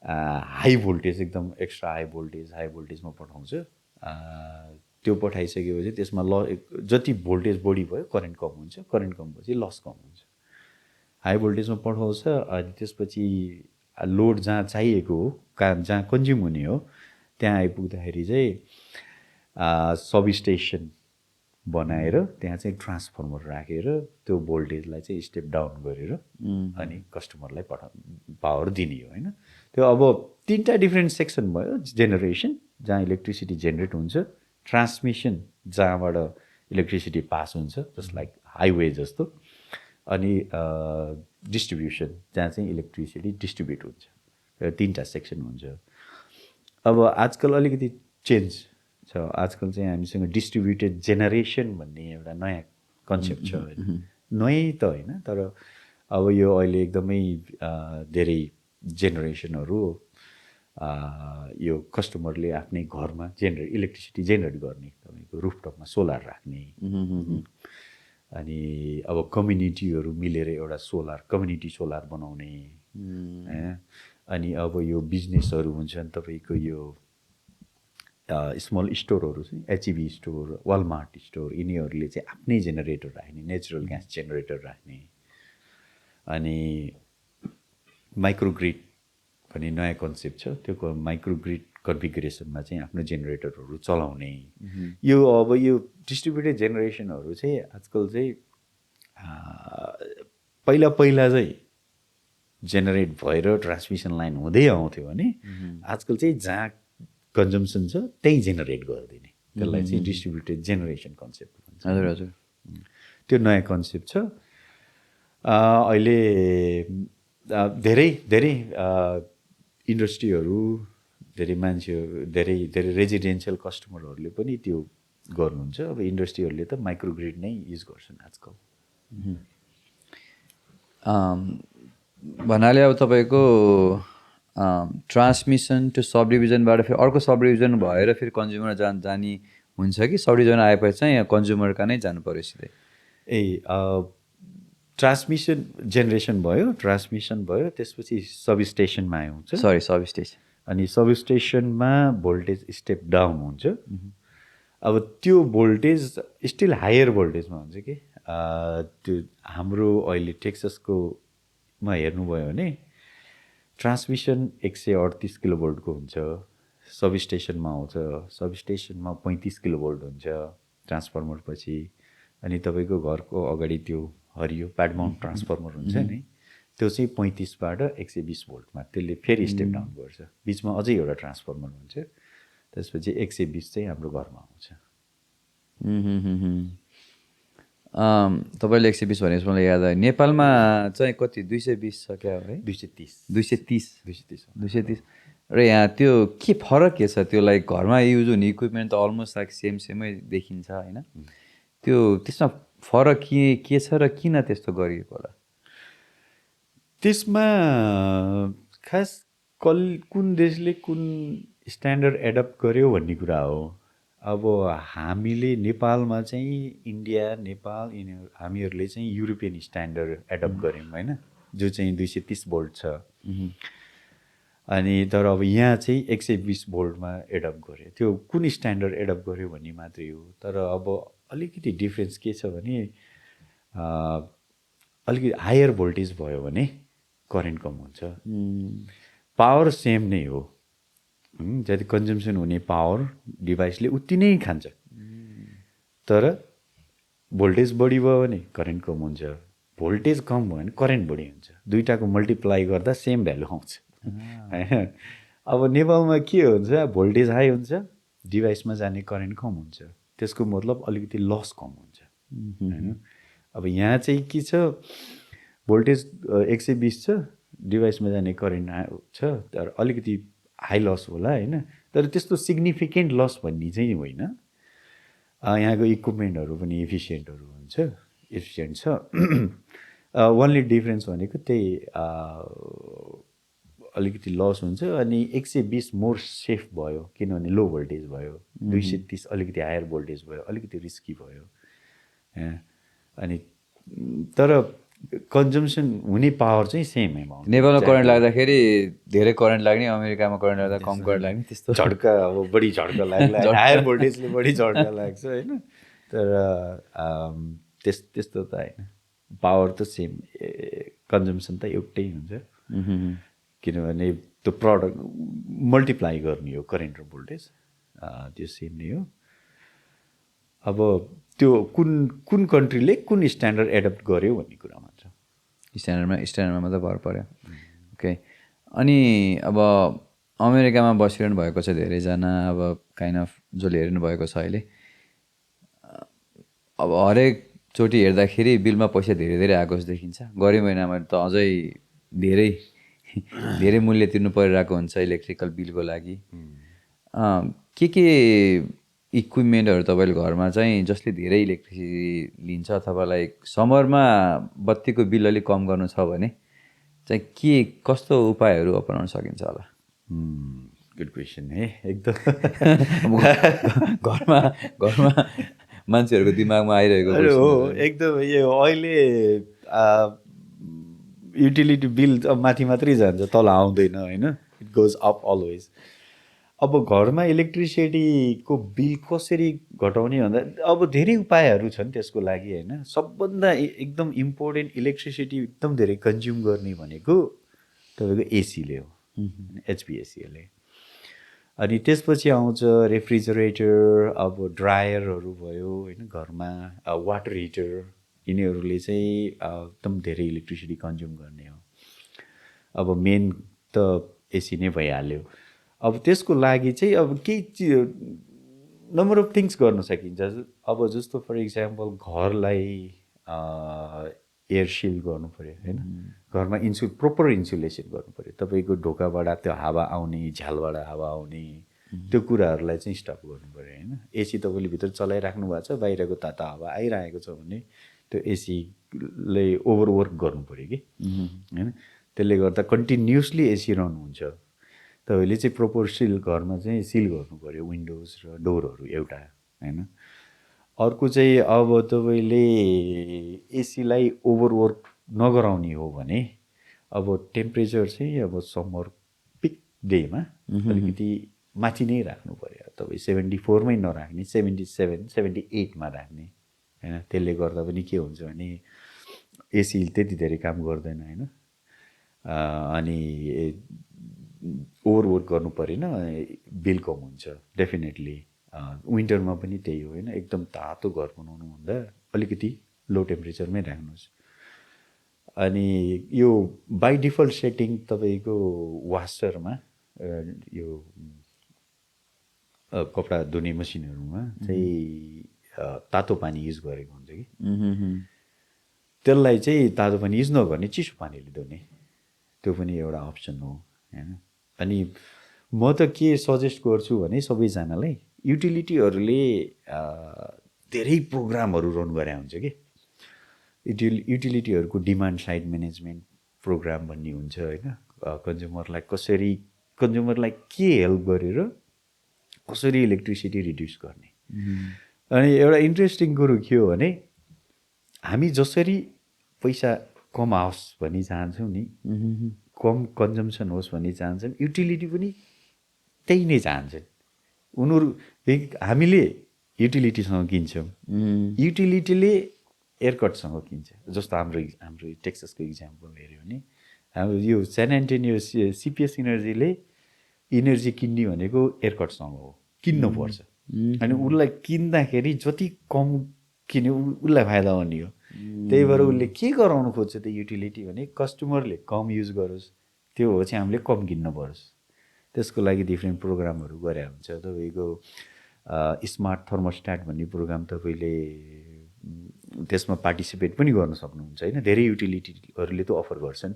हाई भोल्टेज, एकदम एक्स्ट्रा हाई भोल्टेजमा पठाउँछ। त्यो पठाइसकेपछि त्यसमा जति भोल्टेज बढी भयो करेन्ट कम हुन्छ, करेन्ट कम भएपछि लस कम हुन्छ। हाई भोल्टेजमा पठाउँछ, अनि त्यसपछि लोड जहाँ चाहिएको हो, जहाँ कन्ज्युम हुने हो त्यहाँ आइपुग्दाखेरि चाहिँ सब स्टेसन बनाएर त्यहाँ चाहिँ ट्रान्सफर्मर राखेर त्यो भोल्टेजलाई चाहिँ स्टेप डाउन गरेर अनि कस्टमरलाई पावर दिने हो होइन। त्यो अब तिनवटा डिफ्रेन्ट सेक्सन भयो, जेनेरेसन जहाँ इलेक्ट्रिसिटी जेनेरेट हुन्छ, ट्रान्समिसन जहाँबाट इलेक्ट्रिसिटी पास हुन्छ जस्ट लाइक हाइवे जस्तो, अनि डिस्ट्रिब्युसन जहाँ चाहिँ इलेक्ट्रिसिटी डिस्ट्रिब्युट हुन्छ। तिनवटा सेक्सन हुन्छ। अब आजकल अलिकति चेन्ज छ, आजकल चाहिँ हामीसँग डिस्ट्रिब्युटेड जेनेरेसन भन्ने एउटा नयाँ कन्सेप्ट छ होइन, नयाँ त होइन तर अब यो अहिले एकदमै धेरै जेनेरेसनहरू यो कस्टमरले आफ्नै घरमा इलेक्ट्रिसिटी जेनेरेट गर्ने, तपाईँको रुफटपमा सोलर राख्ने, अनि अब कम्युनिटीहरू मिलेर एउटा कम्युनिटी सोलर बनाउने होइन। अनि अब यो बिजनेसहरू हुन्छन् तपाईँको यो स्मल स्टोरहरू चाहिँ एचइबी स्टोर, वालमार्ट स्टोर, यिनीहरूले चाहिँ आफ्नै जेनेरेटर राख्ने, नेचुरल ग्यास जेनेरेटर राख्ने। अनि माइक्रोग्रिड भन्ने नयाँ कन्सेप्ट छ, त्यो माइक्रोग्रिड कन्फिगरेसनमा चाहिँ आफ्नो जेनेरेटरहरू चलाउने। यो अब यो डिस्ट्रिब्युटेड जेनेरेसनहरू चाहिँ आजकल चाहिँ पहिला चाहिँ जेनेरेट भएर ट्रान्समिसन लाइन हुँदै आउँथ्यो भने आजकल चाहिँ जहाँ कन्जम्सन छ त्यही जेनेरेट गरिदिने, त्यसलाई चाहिँ डिस्ट्रिब्युटेड जेनेरेसन कन्सेप्ट भन्छ। हजुर हजुर, त्यो नयाँ कन्सेप्ट छ। अहिले धेरै धेरै इन्डस्ट्रीहरू, धेरै मान्छेहरू, धेरै रेजिडेन्सियल कस्टमरहरूले पनि त्यो गर्नुहुन्छ। अब इन्डस्ट्रीहरूले त माइक्रोग्रिड नै युज गर्छन् आजकल। भन्नाले अब तपाईँको ट्रान्समिसन टु सब डिभिजनबाट फेरि अर्को सब डिभिजन भएर फेरि कन्ज्युमर जाने हुन्छ कि सब डिभिजन आएपछि चाहिँ कन्ज्युमरका नै जानु पऱ्यो सिधै? ट्रान्समिसन जेनेरेसन भयो, ट्रान्समिसन भयो, त्यसपछि सब स्टेसनमा आउँछ। सब स्टेसन। अनि सब स्टेसनमा भोल्टेज स्टेप डाउन हुन्छ। अब त्यो भोल्टेज स्टिल हायर भोल्टेजमा हुन्छ कि त्यो हाम्रो अहिले टेक्ससकोमा हेर्नुभयो भने ट्रान्समिसन 138 किलोभोल्टको हुन्छ, सब स्टेसनमा आउँछ, सब स्टेसनमा 35 किलोभोल्ट हुन्छ ट्रान्सफर्मर पछि। अनि तपाईँको घरको अगाडि त्यो हरियो प्याडमाउन्ट ट्रान्सफर्मर हुन्छ नि, त्यो चाहिँ 35बाट 120 भोल्टमा त्यसले फेरि स्टेप डाउन गर्छ। बिचमा अझै एउटा ट्रान्सफर्मर हुन्छ, त्यसपछि 120 चाहिँ हाम्रो घरमा आउँछ। तपाईँले 120 भनेपछि मलाई याद आयो, नेपालमा चाहिँ कति 220 छ क्या है? 230 र यहाँ त्यो के फरक के छ? त्यो लाइक घरमा युज हुने इक्विपमेन्ट त अलमोस्ट लाइक सेमै देखिन्छ होइन, त्यो त्यसमा फरक के छ र किन त्यस्तो गरिएको होला? त्यसमा खास कुन देशले कुन स्ट्यान्डर्ड एडप्ट गर्यो भन्ने कुरा हो। अब हामीले नेपालमा चाहिँ इन्डिया, नेपाल हामीहरूले चाहिँ युरोपियन स्ट्यान्डर्ड एडप्ट गऱ्यौँ होइन, जो चाहिँ 230 भोल्ट छ। अनि तर अब यहाँ चाहिँ 120 भोल्टमा एडप्ट गऱ्यो। त्यो कुन स्ट्यान्डर्ड एडप्ट गर्यो भन्ने मात्रै हो। तर अब अलिकति डिफ्रेन्स के छ भने अलिकति हायर भोल्टेज भयो भने करेन्ट कम हुन्छ, पावर सेम नै हो, जति कन्जम्सन हुने पावर डिभाइसले उति नै खान्छ, तर भोल्टेज बढी भयो भने करेन्ट कम हुन्छ, भोल्टेज कम भयो भने करेन्ट बढी हुन्छ, दुइटाको मल्टिप्लाई गर्दा सेम भ्यालु आउँछ होइन। अब नेपालमा के हुन्छ, भोल्टेज हाई हुन्छ, डिभाइसमा जाने करेन्ट कम हुन्छ, त्यसको मतलब अलिकति लस कम हुन्छ होइन। अब यहाँ चाहिँ के छ, भोल्टेज 120 छ, डिभाइसमा जाने करेन्ट छ, तर अलिकति हाई लस होला होइन, तर त्यस्तो सिग्निफिकेन्ट लस भन्ने चाहिँ होइन। यहाँको इक्विपमेन्टहरू पनि एफिसियन्ट छ। ओन्ली डिफ्रेन्स भनेको त्यही अलिकति लस हुन्छ, अनि 120 मोर सेफ भयो किनभने लो भोल्टेज भयो, 230 अलिकति हायर भोल्टेज भयो, अलिकति रिस्की भयो, अनि तर कन्जम्सन हुने पावर चाहिँ सेम एमाउन्ट। नेपालमा करेन्ट लाग्दाखेरि धेरै करेन्ट लाग्ने, अमेरिकामा करेन्ट लाग्दा कम करेन्ट लाग्ने, त्यस्तो झड्का अब बढी झड्का लाग्ला, हायर भोल्टेजले बढी झड्का लाग्छ होइन, तर त्यस्तो त होइन, पावर त सेम, कन्जम्सन त एउटै हुन्छ, किनभने त्यो प्रडक्ट मल्टिप्लाई गर्ने हो करेन्ट र भोल्टेज, त्यो सेम नै हो। अब त्यो कुन कन्ट्रीले कुन स्ट्यान्डर्ड एडप्ट गर्यो भन्ने कुरामा छ, स्ट्यान्डर्डमा मात्रै भर पर्यो। ओके, अनि अब अमेरिकामा बसिरहनु भएको छ धेरैजना, अब काइन्ड अफ जसले हेर्नु भएको छ अहिले, अब हरेकचोटि हेर्दाखेरि बिलमा पैसा धेरै धेरै आएको जस्तो देखिन्छ, गरी महिनामा त अझै धेरै मूल्य तिर्नु परिरहेको हुन्छ इलेक्ट्रिकल बिलको लागि। के इक्विपमेन्टहरू तपाईँले घरमा चाहिँ जसले धेरै इलेक्ट्रिसिटी लिन्छ, अथवा लाइक समरमा बत्तीको बिल अलिक कम गर्नु छ भने चाहिँ के कस्तो उपायहरू अपनाउन सकिन्छ होला? गुड क्वेसन है, एकदम घरमा मान्छेहरूको दिमागमा आइरहेको हो एकदम। यो अहिले युटिलिटी बिल अब माथि मात्रै जान्छ, तल आउँदैन होइन, इट गोज अप अलवेज। अब घरमा इलेक्ट्रिसिटीको बिल कसरी घटाउने भन्दा अब धेरै उपायहरू छन् त्यसको लागि होइन। सबभन्दा एकदम इम्पोर्टेन्ट इलेक्ट्रिसिटी एकदम धेरै कन्ज्युम गर्ने भनेको तपाईँको एसीले हो, एचपिएसीले। अनि त्यसपछि आउँछ रेफ्रिजरेटर, अब ड्रायरहरू भयो होइन घरमा, वाटर हिटर, यिनीहरूले चाहिँ एकदम धेरै इलेक्ट्रिसिटी कन्ज्युम गर्ने हो। अब मेन त एसी नै भइहाल्यो। अब त्यसको लागि चाहिँ अब केही नम्बर अफ थिङ्स गर्न सकिन्छ। अब जस्तो फर इक्जाम्पल घरलाई एयर सिल्ड गर्नु पऱ्यो होइन, घरमा प्रोपर इन्सुलेसन गर्नु पऱ्यो। तपाईँको ढोकाबाट त्यो हावा आउने, झ्यालबाट हावा आउने, त्यो कुराहरूलाई चाहिँ स्टप गर्नु पऱ्यो होइन। एसी तपाईँले भित्र चलाइराख्नु भएको छ, बाहिरको तातो हावा आइरहेको छ भने त्यो एसीले ओभरवर्क गर्नु पऱ्यो कि होइन। त्यसले गर्दा कन्टिन्युसली एसी रन हुन्छ। तपाईँले चाहिँ प्रोपर सिल घरमा चाहिँ सिल गर्नु पऱ्यो, विन्डोज र डोरहरू एउटा होइन। अर्को चाहिँ अब तपाईँले एसीलाई ओभरवर्क नगराउने हो भने अब टेम्परेचर चाहिँ अब समर पिक डेमा अलिकति माथि नै राख्नु पऱ्यो। तपाईँ 74मै नराख्ने, 77, 78मा राख्ने होइन। त्यसले गर्दा पनि के हुन्छ भने एसी त्यति धेरै काम गर्दैन होइन। अनि ओभरवर्क गर्नु परेन, बिल कम हुन्छ डेफिनेटली। विन्टरमा पनि त्यही हो होइन, एकदम तातो घर बनाउनुभन्दा अलिकति लो टेम्परेचरमै राख्नुहोस्। अनि यो बाई डिफल्ट सेटिङ तपाईँको वासरमा, यो कपडा धुने मसिनहरूमा चाहिँ तातो पानी युज गरेको हुन्छ कि, त्यसलाई चाहिँ तातो पानी युज नगर्ने, चिसो पानीले धुने, त्यो पनि एउटा अप्सन हो होइन। अनि म त के सजेस्ट गर्छु भने सबैजनालाई युटिलिटीहरूले धेरै प्रोग्रामहरू रन गरे हुन्छ कि। युटिलिटीहरूको डिमान्ड साइड म्यानेजमेन्ट प्रोग्राम भन्ने हुन्छ होइन। कन्ज्युमरलाई के हेल्प गरेर कसरी इलेक्ट्रिसिटी रिड्युस गर्ने। अनि एउटा इन्ट्रेस्टिङ कुरो के हो भने हामी जसरी पैसा कम आओस् भनी चाहन्छौँ नि, कम कन्जम्सन होस् भन्ने चाहन्छन्, युटिलिटी पनि त्यही नै चाहन्छन्। उनीहरू हामीले युटिलिटीसँग किन्छौँ, युटिलिटीले एयरकटसँग किन्छ। जस्तो हाम्रो टेक्ससको इक्जाम्पल हेऱ्यो भने हाम्रो यो सेन एन्टोनियो सिपिएस इनर्जीले इनर्जी किन्ने भनेको एयरकटसँग हो, किन्नुपर्छ। अनि उसलाई किन्दाखेरि जति कम किन्यो उसलाई फाइदा हुने हो। त्यही भएर उसले के गराउनु खोज्छ त्यो युटिलिटी भने कस्टमरले कम युज गरोस्, त्यो हो चाहिँ हामीले कम किन्न परोस्। त्यसको लागि डिफ्रेन्ट प्रोग्रामहरू गरे हुन्छ। तपाईँको स्मार्ट थर्मोस्ट्याट भन्ने प्रोग्राम तपाईँले त्यसमा पार्टिसिपेट पनि गर्न सक्नुहुन्छ होइन। धेरै युटिलिटीहरूले त अफर गर्छन्।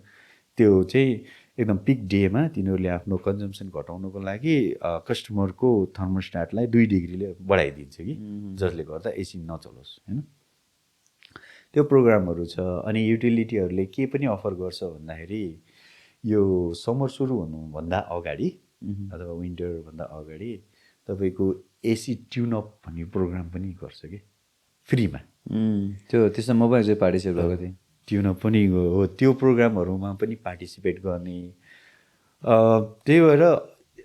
त्यो चाहिँ एकदम पिक डेमा तिनीहरूले आफ्नो कन्जम्सन घटाउनको लागि कस्टमरको थर्मोस्ट्याटलाई 2 डिग्रीले बढाइदिन्छ कि जसले गर्दा एसी नचलोस् होइन। त्यो प्रोग्रामहरू छ। अनि युटिलिटीहरूले के पनि अफर गर्छ भन्दाखेरि यो समर सुरु हुनुभन्दा अगाडि अथवा विन्टरभन्दा अगाडि तपाईँको एसी ट्युनअप भन्ने प्रोग्राम पनि गर्छ कि फ्रीमा। त्यसमा म पनि पार्टिसिपेट भएको थिएँ। ट्युनअप पनि हो, त्यो प्रोग्रामहरूमा पनि पार्टिसिपेट गर्ने। त्यही भएर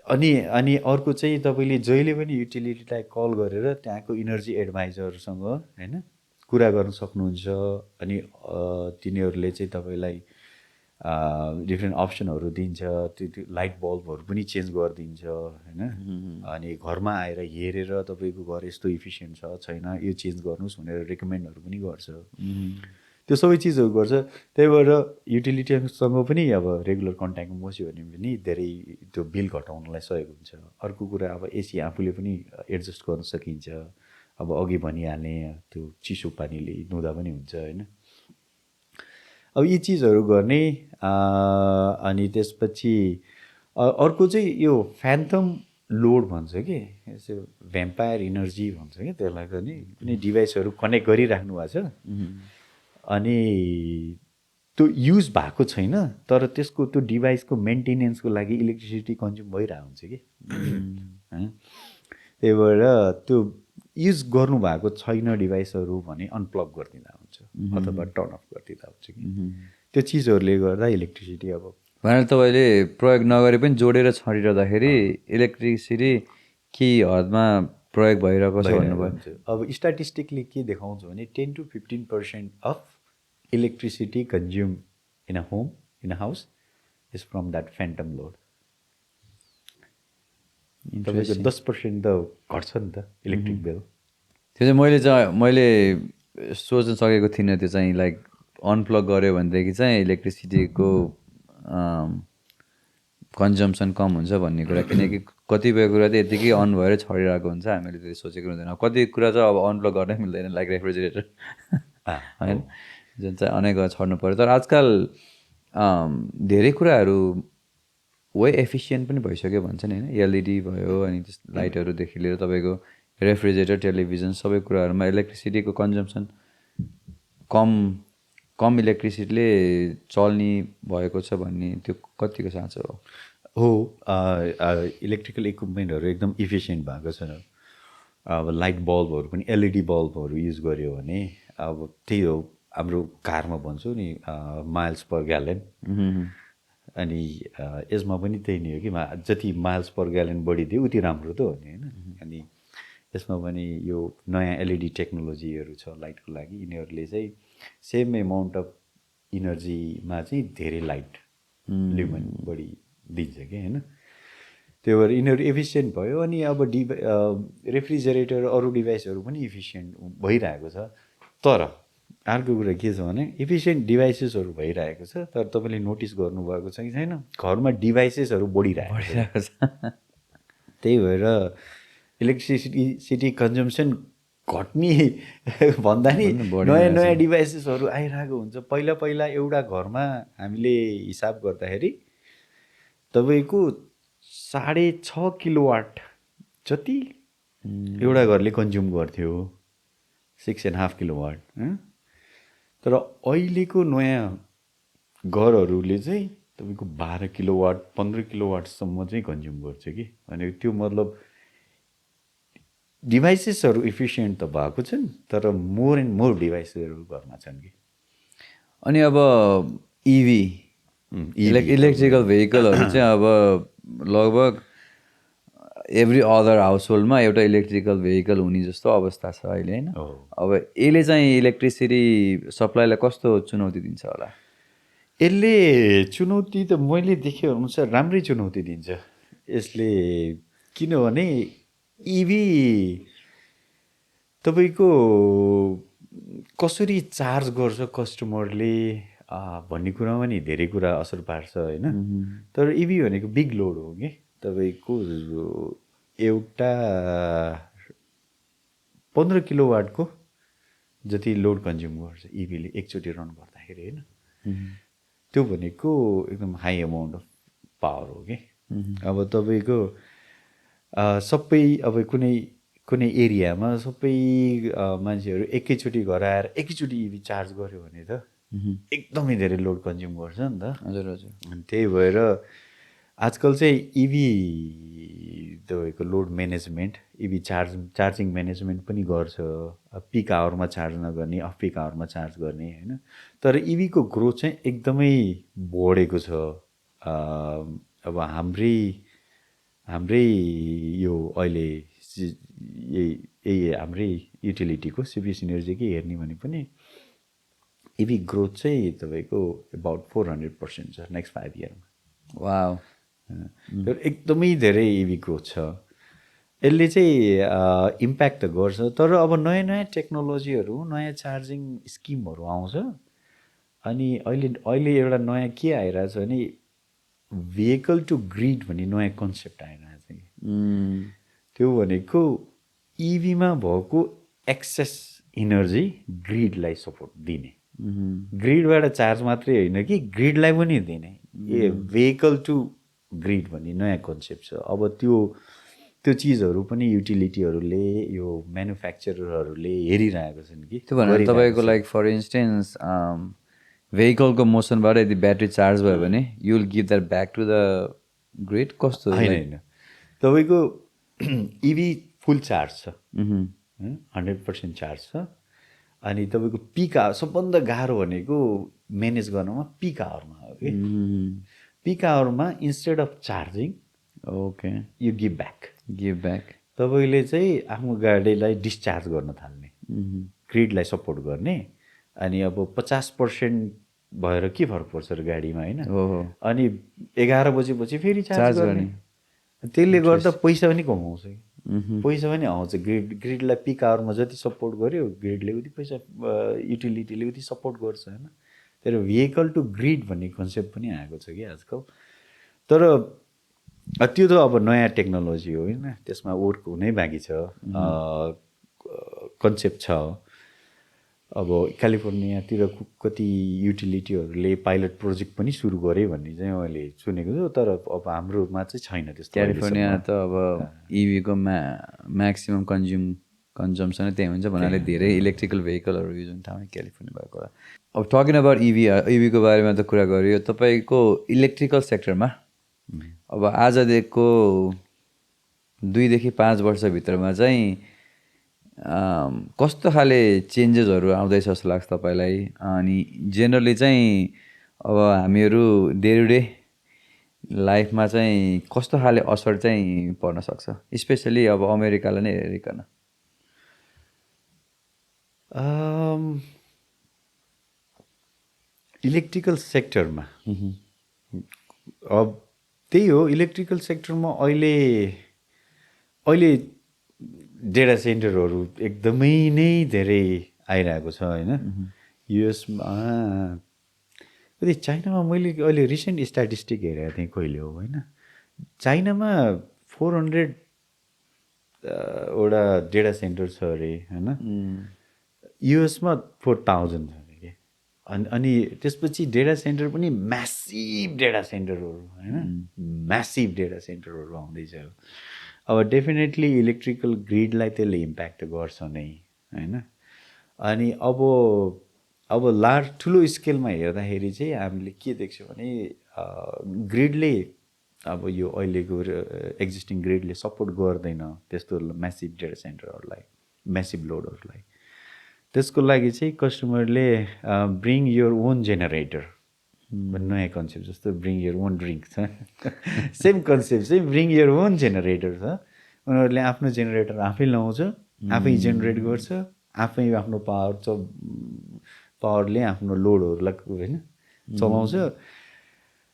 अनि अर्को चाहिँ तपाईँले जहिले पनि युटिलिटीलाई कल गरेर त्यहाँको इनर्जी एडभाइजरसँग होइन कुरा गर्न सक्नुहुन्छ। अनि तिनीहरूले चाहिँ तपाईँलाई डिफ्रेन्ट अप्सनहरू दिन्छ। त्यो लाइट बल्बहरू पनि चेन्ज गरिदिन्छ होइन। अनि घरमा आएर हेरेर तपाईँको घर यस्तो इफिसियन्ट छ छैन, यो चेन्ज गर्नुहोस् भनेर रेकमेन्डहरू पनि गर्छ। त्यो सबै चिजहरू गर्छ। त्यही भएर युटिलिटीसँग पनि अब रेगुलर कन्ट्याक्टमा बस्यो भने पनि धेरै त्यो बिल घटाउनलाई सहयोग हुन्छ। अर्को कुरा अब एसी आफूले पनि एडजस्ट गर्न सकिन्छ। अब अघि भनिहालेँ त्यो चिसो पानीले धुँदा पनि हुन्छ होइन। अब यी चिजहरू गर्ने। अनि त्यसपछि अर्को चाहिँ यो फ्यान्टम लोड भन्छ कि, यसो भ्याम्पायर इनर्जी भन्छ क्या त्यसलाई पनि। कुनै डिभाइसहरू कनेक्ट गरिराख्नु भएको छ अनि त्यो युज भएको छैन, तर त्यसको त्यो डिभाइसको मेन्टेनेन्सको लागि इलेक्ट्रिसिटी कन्ज्युम भइरहेको हुन्छ कि। त्यही भएर त्यो युज गर्नुभएको छैन डिभाइसहरू भने अनप्लग गरिदिँदा हुन्छ अथवा टर्न अफ गरिदिँदा हुन्छ कि। त्यो चिजहरूले गर्दा इलेक्ट्रिसिटी अब भनेर तपाईँले प्रयोग नगरे पनि जोडेर छरिरहँदाखेरि इलेक्ट्रिसिटी के हदमा प्रयोग भइरहेको छ भन्नुभयो। अब स्ट्याटिस्टिकली के देखाउँछ भने 10 to 15% of electricity consume in a home in a house is from that phantom load. तपाईँको 10% त घट्छ नि त इलेक्ट्रिक बिल। त्यो चाहिँ मैले सोच्न सकेको थिइनँ। त्यो चाहिँ लाइक अनप्लग गऱ्यो भनेदेखि चाहिँ इलेक्ट्रिसिटीको कन्जम्सन कम हुन्छ भन्ने कुरा। किनकि कतिपय कुरा चाहिँ यतिकै अन भएर छरिरहेको हुन्छ, हामीले त्यति सोचेको हुँदैन। कति कुरा चाहिँ अब अनप्लग गर्नै मिल्दैन, लाइक रेफ्रिजरेटर होइन, जुन चाहिँ अनेक छर्नु पऱ्यो। तर आजकल धेरै कुराहरू वे एफिसियन्ट पनि भइसक्यो भन्छ नि होइन। एलइडी भयो अनि त्यस लाइटहरूदेखि लिएर तपाईँको रेफ्रिजरेटर टेलिभिजन सबै कुराहरूमा इलेक्ट्रिसिटीको कन्जम्सन कम इलेक्ट्रिसिटीले चल्ने भएको छ भन्ने त्यो कतिको साँचो हो? इलेक्ट्रिकल इक्विपमेन्टहरू एकदम इफिसियन्ट भएको छ। अब लाइट बल्बहरू पनि एलइडी बल्बहरू युज गर्यो भने अब त्यही हो, हाम्रो कारमा भन्छौँ नि माइल्स पर ग्यालन। अनि यसमा पनि त्यही नै हो कि जति माइल्स पर ग्यालन बढी दियो उति राम्रो त हो नि होइन। अनि यसमा पनि यो नयाँ एलइडी टेक्नोलोजीहरू छ लाइटको लागि। यिनीहरूले चाहिँ सेम एमाउन्ट अफ इनर्जीमा चाहिँ धेरै लाइट ल्युमेन बढी दिन्छ कि होइन। त्यो भएर यिनीहरू एफिसियन्ट भयो। अनि अब रेफ्रिजरेटर अरू डिभाइसहरू पनि इफिसियन्ट भइरहेको छ। तर अर्को कुरा के छ भने इफिसियन्ट डिभाइसेसहरू भइरहेको छ, तर तपाईँले नोटिस गर्नुभएको छ कि छैन, घरमा डिभाइसेसहरू बढिरहेको छ। त्यही भएर इलेक्ट्रिसिटी कन्जम्सन घट्ने भन्दा नि नयाँ नयाँ डिभाइसेसहरू आइरहेको हुन्छ। पहिला एउटा घरमा हामीले हिसाब गर्दाखेरि तपाईँको 6.5 किलोवाट जति एउटा घरले कन्ज्युम गर्थ्यो, 6.5 किलोवाट। तर अहिलेको नयाँ घरहरूले चाहिँ तपाईँको 12 किलोवाट 15 किलोवाटसम्म चाहिँ कन्ज्युम गर्छ कि। अनि त्यो मतलब डिभाइसेसहरू इफिसियन्ट त भएको छन्, तर मोर एन्ड मोर डिभाइसेसहरू घरमा छन् कि। अनि अब इभी इलेक्ट्रिकल भेहिकलहरू चाहिँ अब लगभग एभ्री अदर हाउस होल्डमा एउटा इलेक्ट्रिकल भेहिकल हुने जस्तो अवस्था छ अहिले होइन हो। अब यसले चाहिँ इलेक्ट्रिसिटी सप्लाईलाई कस्तो चुनौती दिन्छ होला यसले चुनौती त मैले देखे अनुसार राम्रै चुनौती दिन्छ यसले किनभने इभी तपाईँको कसरी चार्ज गर्छ कस्टमरले भन्ने कुरामा नि धेरै कुरा असर पार्छ होइन तर इभी भनेको बिग लोड हो कि तपाईँको एउटा 15 किलोवाटको जति लोड कन्ज्युम गर्छ इभीले एकचोटि रन गर्दाखेरि होइन त्यो भनेको एकदम हाई अमाउन्ट अफ पावर हो कि अब तपाईँको सबै अब कुनै एरियामा सबै मान्छेहरू एकैचोटि घर आएर एकैचोटि इभी चार्ज गर्यो भने त एकदमै धेरै लोड कन्ज्युम गर्छ नि त हजुर हजुर अनि त्यही भएर आजकल चाहिँ इभी तपाईँको लोड म्यानेजमेन्ट इभी चार्जिङ म्यानेजमेन्ट पनि गर्छ पिक आवरमा चार्ज नगर्ने अफ पिक आवरमा चार्ज गर्ने होइन तर इभीको ग्रोथ चाहिँ एकदमै बढेको छ अब हाम्रै यो अहिले यही हाम्रै युटिलिटीको सिपिएस इनर्जीकै हेर्ने भने पनि इभी ग्रोथ चाहिँ तपाईँको अबाउट 400% छ नेक्स्ट 5 इयरमा वाउ तर एकदमै धेरै इभी ग्रोथ छ यसले चाहिँ इम्प्याक्ट त गर्छ तर अब नयाँ नयाँ टेक्नोलोजीहरू नयाँ चार्जिङ स्किमहरू आउँछ अनि अहिले एउटा नयाँ के आइरहेछ भने भेहिकल टु ग्रिड भन्ने नयाँ कन्सेप्ट आइरहेछ कि त्यो भनेको इभीमा भएको एक्सेस इनर्जी ग्रिडलाई सपोर्ट दिने ग्रिडबाट चार्ज मात्रै होइन कि ग्रिडलाई पनि दिने भेहिकल टु ग्रिड भन्ने नयाँ कन्सेप्ट छ अब त्यो चिजहरू पनि युटिलिटीहरूले यो म्यानुफ्याक्चररहरूले हेरिरहेको छन् कि त्यो भनेर तपाईँको लाइक फर इन्स्टेन्स भेहिकलको मोसनबाट यदि ब्याट्री चार्ज भयो भने you will give that back to the grid कस्तो होइन तपाईँको इभी फुल चार्ज छ 100% चार्ज छ अनि तपाईँको पिक आवर सबभन्दा गाह्रो भनेको म्यानेज गर्नमा पिक आवरमा हो कि पिक आवरमा instead of charging okay you give back तपाईँले चाहिँ आफ्नो गाडीलाई डिस्चार्ज गर्न थाल्ने ग्रिडलाई सपोर्ट गर्ने अनि अब 50% भएर के फरक पर्छ र गाडीमा होइन अनि 11 बजेपछि फेरि चार्ज गर्ने त्यसले गर्दा पैसा पनि कमाउँछ पैसा पनि आउँछ ग्रिडलाई पिक आवरमा जति सपोर्ट गर्यो ग्रिडले उति पैसा युटिलिटीले उति सपोर्ट गर्छ होइन तर भेहिकल टु ग्रिड भन्ने कन्सेप्ट पनि आएको छ कि आजकल तर त्यो त अब नयाँ टेक्नोलोजी हो होइन त्यसमा वर्क हुनै बाँकी छ कन्सेप्ट छ अब क्यालिफोर्नियातिर कति युटिलिटीहरूले पाइलट प्रोजेक्ट पनि सुरु गरे भन्ने चाहिँ मैले सुनेको छु तर अब हाम्रोमा चाहिँ छैन त्यस्तो क्यालिफोर्निया त अब इभीको म्याक्सिमम् कन्जम्सन त्यही हुन्छ भन्नाले धेरै इलेक्ट्रिकल भेहिकलहरू युज हुने ठाउँ क्यालिफोर्निया भएको होला अब टकिङ अबाउट इभीको बारेमा त कुरा गरियो तपाईँको इलेक्ट्रिकल सेक्टरमा अब आजदेखिको 2 देखि 5 वर्षभित्रमा चाहिँ कस्तो खाले चेन्जेसहरू आउँदैछ जस्तो लाग्छ तपाईँलाई अनि जेनरली चाहिँ अब हामीहरू डे टु डे लाइफमा चाहिँ कस्तो खाले असर चाहिँ पर्न सक्छ स्पेसली अब अमेरिकालाई नै हेरिकन इलेक्ट्रिकल सेक्टरमा अब त्यही हो इलेक्ट्रिकल सेक्टरमा अहिले डेटा सेन्टरहरू एकदमै नै धेरै आइरहेको छ होइन युएसमा कति चाइनामा मैले अहिले रिसेन्ट स्ट्याटिस्टिक हेरेको थिएँ कहिले हो होइन चाइनामा 400 वटा डेटा सेन्टर छ अरे होइन युएसमा 4000 छ अरे अनि त्यसपछि डेटा सेन्टर पनि म्यासिभ डेटा सेन्टरहरू होइन म्यासिभ डेटा सेन्टरहरू आउँदैछ अब डेफिनेटली इलेक्ट्रिकल ग्रिडलाई त्यसले इम्प्याक्ट गर्छ नै होइन अनि अब ठुलो स्केलमा हेर्दाखेरि चाहिँ हामीले के देख्छौँ भने ग्रिडले अब यो अहिलेको एक्जिस्टिङ ग्रिडले सपोर्ट गर्दैन त्यस्तो म्यासिभ डेटा सेन्टरहरूलाई म्यासिभ लोडहरूलाई त्यसको लागि चाहिँ कस्टमरले ब्रिङ योर ओन जेनेरेटर नयाँ कन्सेप्ट जस्तो ब्रिङ योर ओन ड्रिङ्क छ सेम कन्सेप्ट चाहिँ ब्रिङ योर ओन जेनेरेटर छ उनीहरूले आफ्नो जेनेरेटर आफै लगाउँछ, आफै जेनेरेट गर्छ, आफै आफ्नो पावरले आफ्नो लोडहरूलाई होइन चलाउँछ।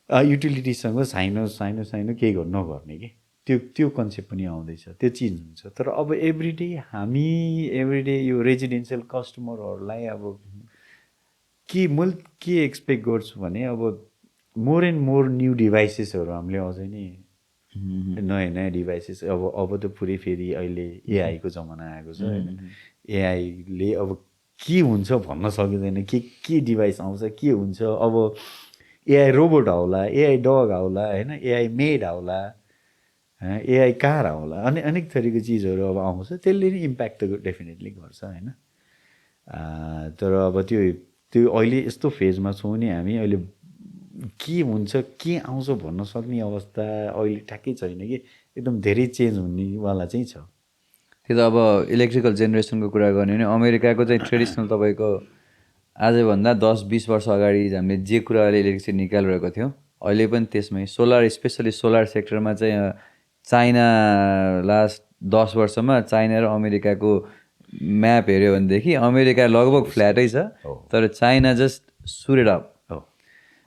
युटिलिटीसँग साइनो साइनो साइनो केही नगर्ने कि त्यो कन्सेप्ट पनि आउँदैछ, त्यो चिज हुन्छ। तर अब एभ्रिडे यो रेजिडेन्सियल कस्टमरहरूलाई अब मैले के एक्सपेक्ट गर्छु भने अब मोर एन्ड मोर न्यू डिभाइसेसहरू हामीले अझै नि नयाँ नयाँ डिभाइसेस अब त पुरै फेरि अहिले एआईको जमाना आएको छ होइन। एआईले अब के हुन्छ भन्न सकिँदैन, के डिभाइस आउँछ के हुन्छ। अब एआई रोबोट आउला, एआई डग आउला होइन, एआई मेड आउला, एआई कार आउला, अनेक थरीको चिजहरू अब आउँछ। त्यसले नि इम्प्याक्ट त डेफिनेटली गर्छ होइन। तर अब त्यो अहिले यस्तो फेजमा छौँ नि हामी, अहिले के हुन्छ के आउँछ भन्न सक्ने अवस्था अहिले ठ्याक्कै छैन कि, एकदम धेरै चेन्ज हुनेवाला चाहिँ छ। त्यो त अब इलेक्ट्रिकल जेनेरेसनको कुरा गर्ने भने अमेरिकाको चाहिँ ट्रेडिसनल तपाईँको आजभन्दा 10-20 वर्ष अगाडि हामीले जे कुराले इलेक्ट्रिसिटी निकालिरहेको थियौँ अहिले पनि त्यसमै सोलर, स्पेसली सोलर सेक्टरमा चाहिँ चाइना लास्ट 10 वर्षमा चाइना र अमेरिकाको म्याप हेऱ्यो भनेदेखि अमेरिका लगभग फ्ल्याटै छ, तर चाइना जस्ट सुरेड अप।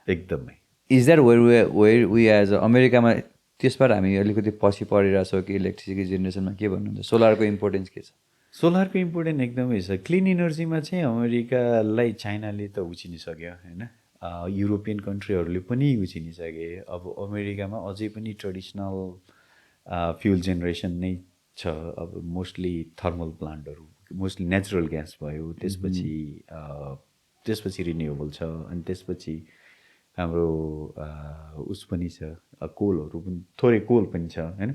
एकदमै। Is that where we as अमेरिकामा त्यसबाट हामी अलिकति पछि परिरहेछौँ कि इलेक्ट्रिसिटी जेनेरेसनमा? के भन्नुहुन्छ, सोलरको इम्पोर्टेन्स के छ? सोलरको इम्पोर्टेन्ट एकदमै छ। क्लिन इनर्जीमा चाहिँ अमेरिकालाई चाइनाले त उछिनिसक्यो होइन, युरोपियन कन्ट्रीहरूले पनि उछिनिसके। अब अमेरिकामा अझै पनि ट्रेडिसनल फ्युल जेनेरेसन नै छ। अब मोस्टली थर्मल प्लान्टहरू, मोस्टली नेचुरल ग्यास भयो, त्यसपछि रिन्युएबल छ, अनि त्यसपछि हाम्रो उस पनि छ, कोलहरू पनि, थोरै कोल पनि छ होइन।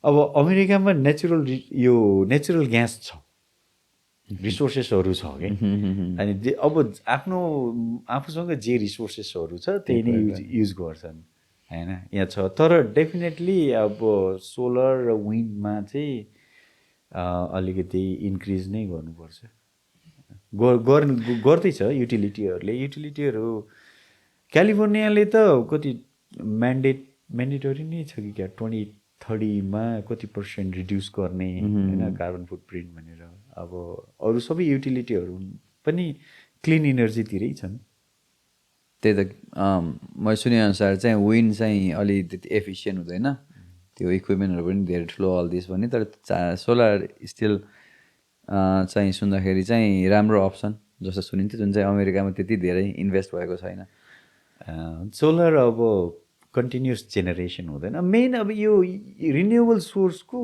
अब अमेरिकामा नेचुरल ग्यास छ, रिसोर्सेसहरू छ कि, अनि अब आफूसँग जे रिसोर्सेसहरू छ त्यही नै युज गर्छन् होइन, यहाँ छ। तर डेफिनेटली अब सोलर र विन्डमा चाहिँ अलिकति इन्क्रिज नै गर्नुपर्छ। गर्दैछ युटिलिटीहरू। क्यालिफोर्नियाले त कति म्यान्डेटरी नै छ कि क्या, 2030मा कति % रिड्युस गर्ने होइन कार्बन फुटप्रिन्ट भनेर। अब अरू सबै युटिलिटीहरू पनि क्लिन इनर्जीतिरै छन्। त्यही त मैले सुनेअनुसार चाहिँ विन्ड चाहिँ अलि त्यति एफिसियन्ट हुँदैन, त्यो इक्विपमेन्टहरू पनि धेरै ठुलो अल दिस भन्ने। तर सोलर स्टिल चाहिँ सुन्दाखेरि चाहिँ राम्रो अप्सन जस्तो सुनिन्थ्यो, जुन चाहिँ अमेरिकामा त्यति धेरै इन्भेस्ट भएको छैन। सोलर अब कन्टिन्युस जेनेरेसन हुँदैन। मेन अब यो रिन्युएबल सोर्सको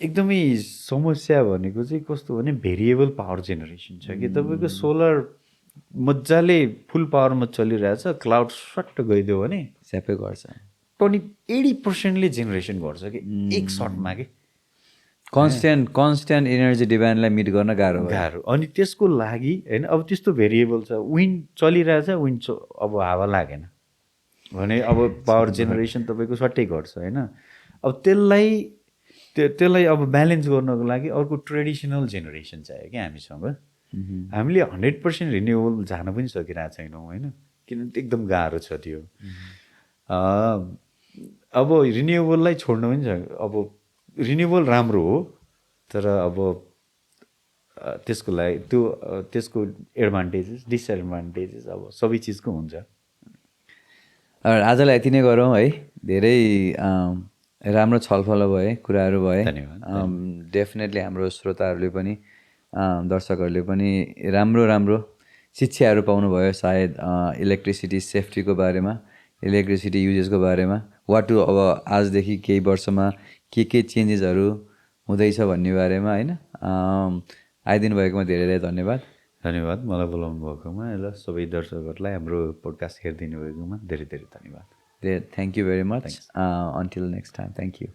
एकदमै समस्या भनेको चाहिँ कस्तो भने भेरिएबल पावर जेनेरेसन छ कि। तपाईँको सोलर मजाले फुल पावरमा चलिरहेछ, क्लाउड सट्ट गइदियो भने स्यापै गर्छ, 80%ले जेनेरेसन गर्छ कि एक सर्टमा कि। कन्स्ट्यान्ट इनर्जी डिमान्डलाई मिट गर्न गाह्रो। अनि त्यसको लागि होइन, अब त्यस्तो भेरिएबल छ, विन्ड चलिरहेछ, विन्ड अब हावा लागेन भने अब पावर जेनेरेसन तपाईँको सट्टै घट्छ होइन। अब त्यसलाई अब ब्यालेन्स गर्नको लागि अर्को ट्रेडिसनल जेनेरेसन चाहियो क्या हामीसँग। हामीले 100% रिन्युएबल जान पनि सकिरहेको छैनौँ होइन, किनभने एकदम गाह्रो छ त्यो। अब रिन्युएबललाई छोड्नु पनि छ। अब रिन्युएबल राम्रो हो, तर अब त्यसको लागि त्यसको एडभान्टेजेस डिसएडभान्टेजेस अब सबै चिजको हुन्छ। आजलाई यति नै गरौँ है। धेरै राम्रो छलफल भए, कुराहरू भए। डेफिनेटली हाम्रो श्रोताहरूले पनि दर्शकहरूले पनि राम्रो शिक्षाहरू पाउनुभयो सायद इलेक्ट्रिसिटी सेफ्टीको बारेमा, इलेक्ट्रिसिटी युजेसको बारेमा, वाट टु अब आजदेखि केही वर्षमा के चेन्जेसहरू हुँदैछ भन्ने बारेमा होइन। आइदिनु भएकोमा धेरै धेरै धन्यवाद। मलाई बोलाउनु भएकोमा ल सबै दर्शकहरूलाई हाम्रो पोडकास्ट हेरिदिनु भएकोमा धेरै धेरै धन्यवाद। Thank you very much. Until next time, thank you.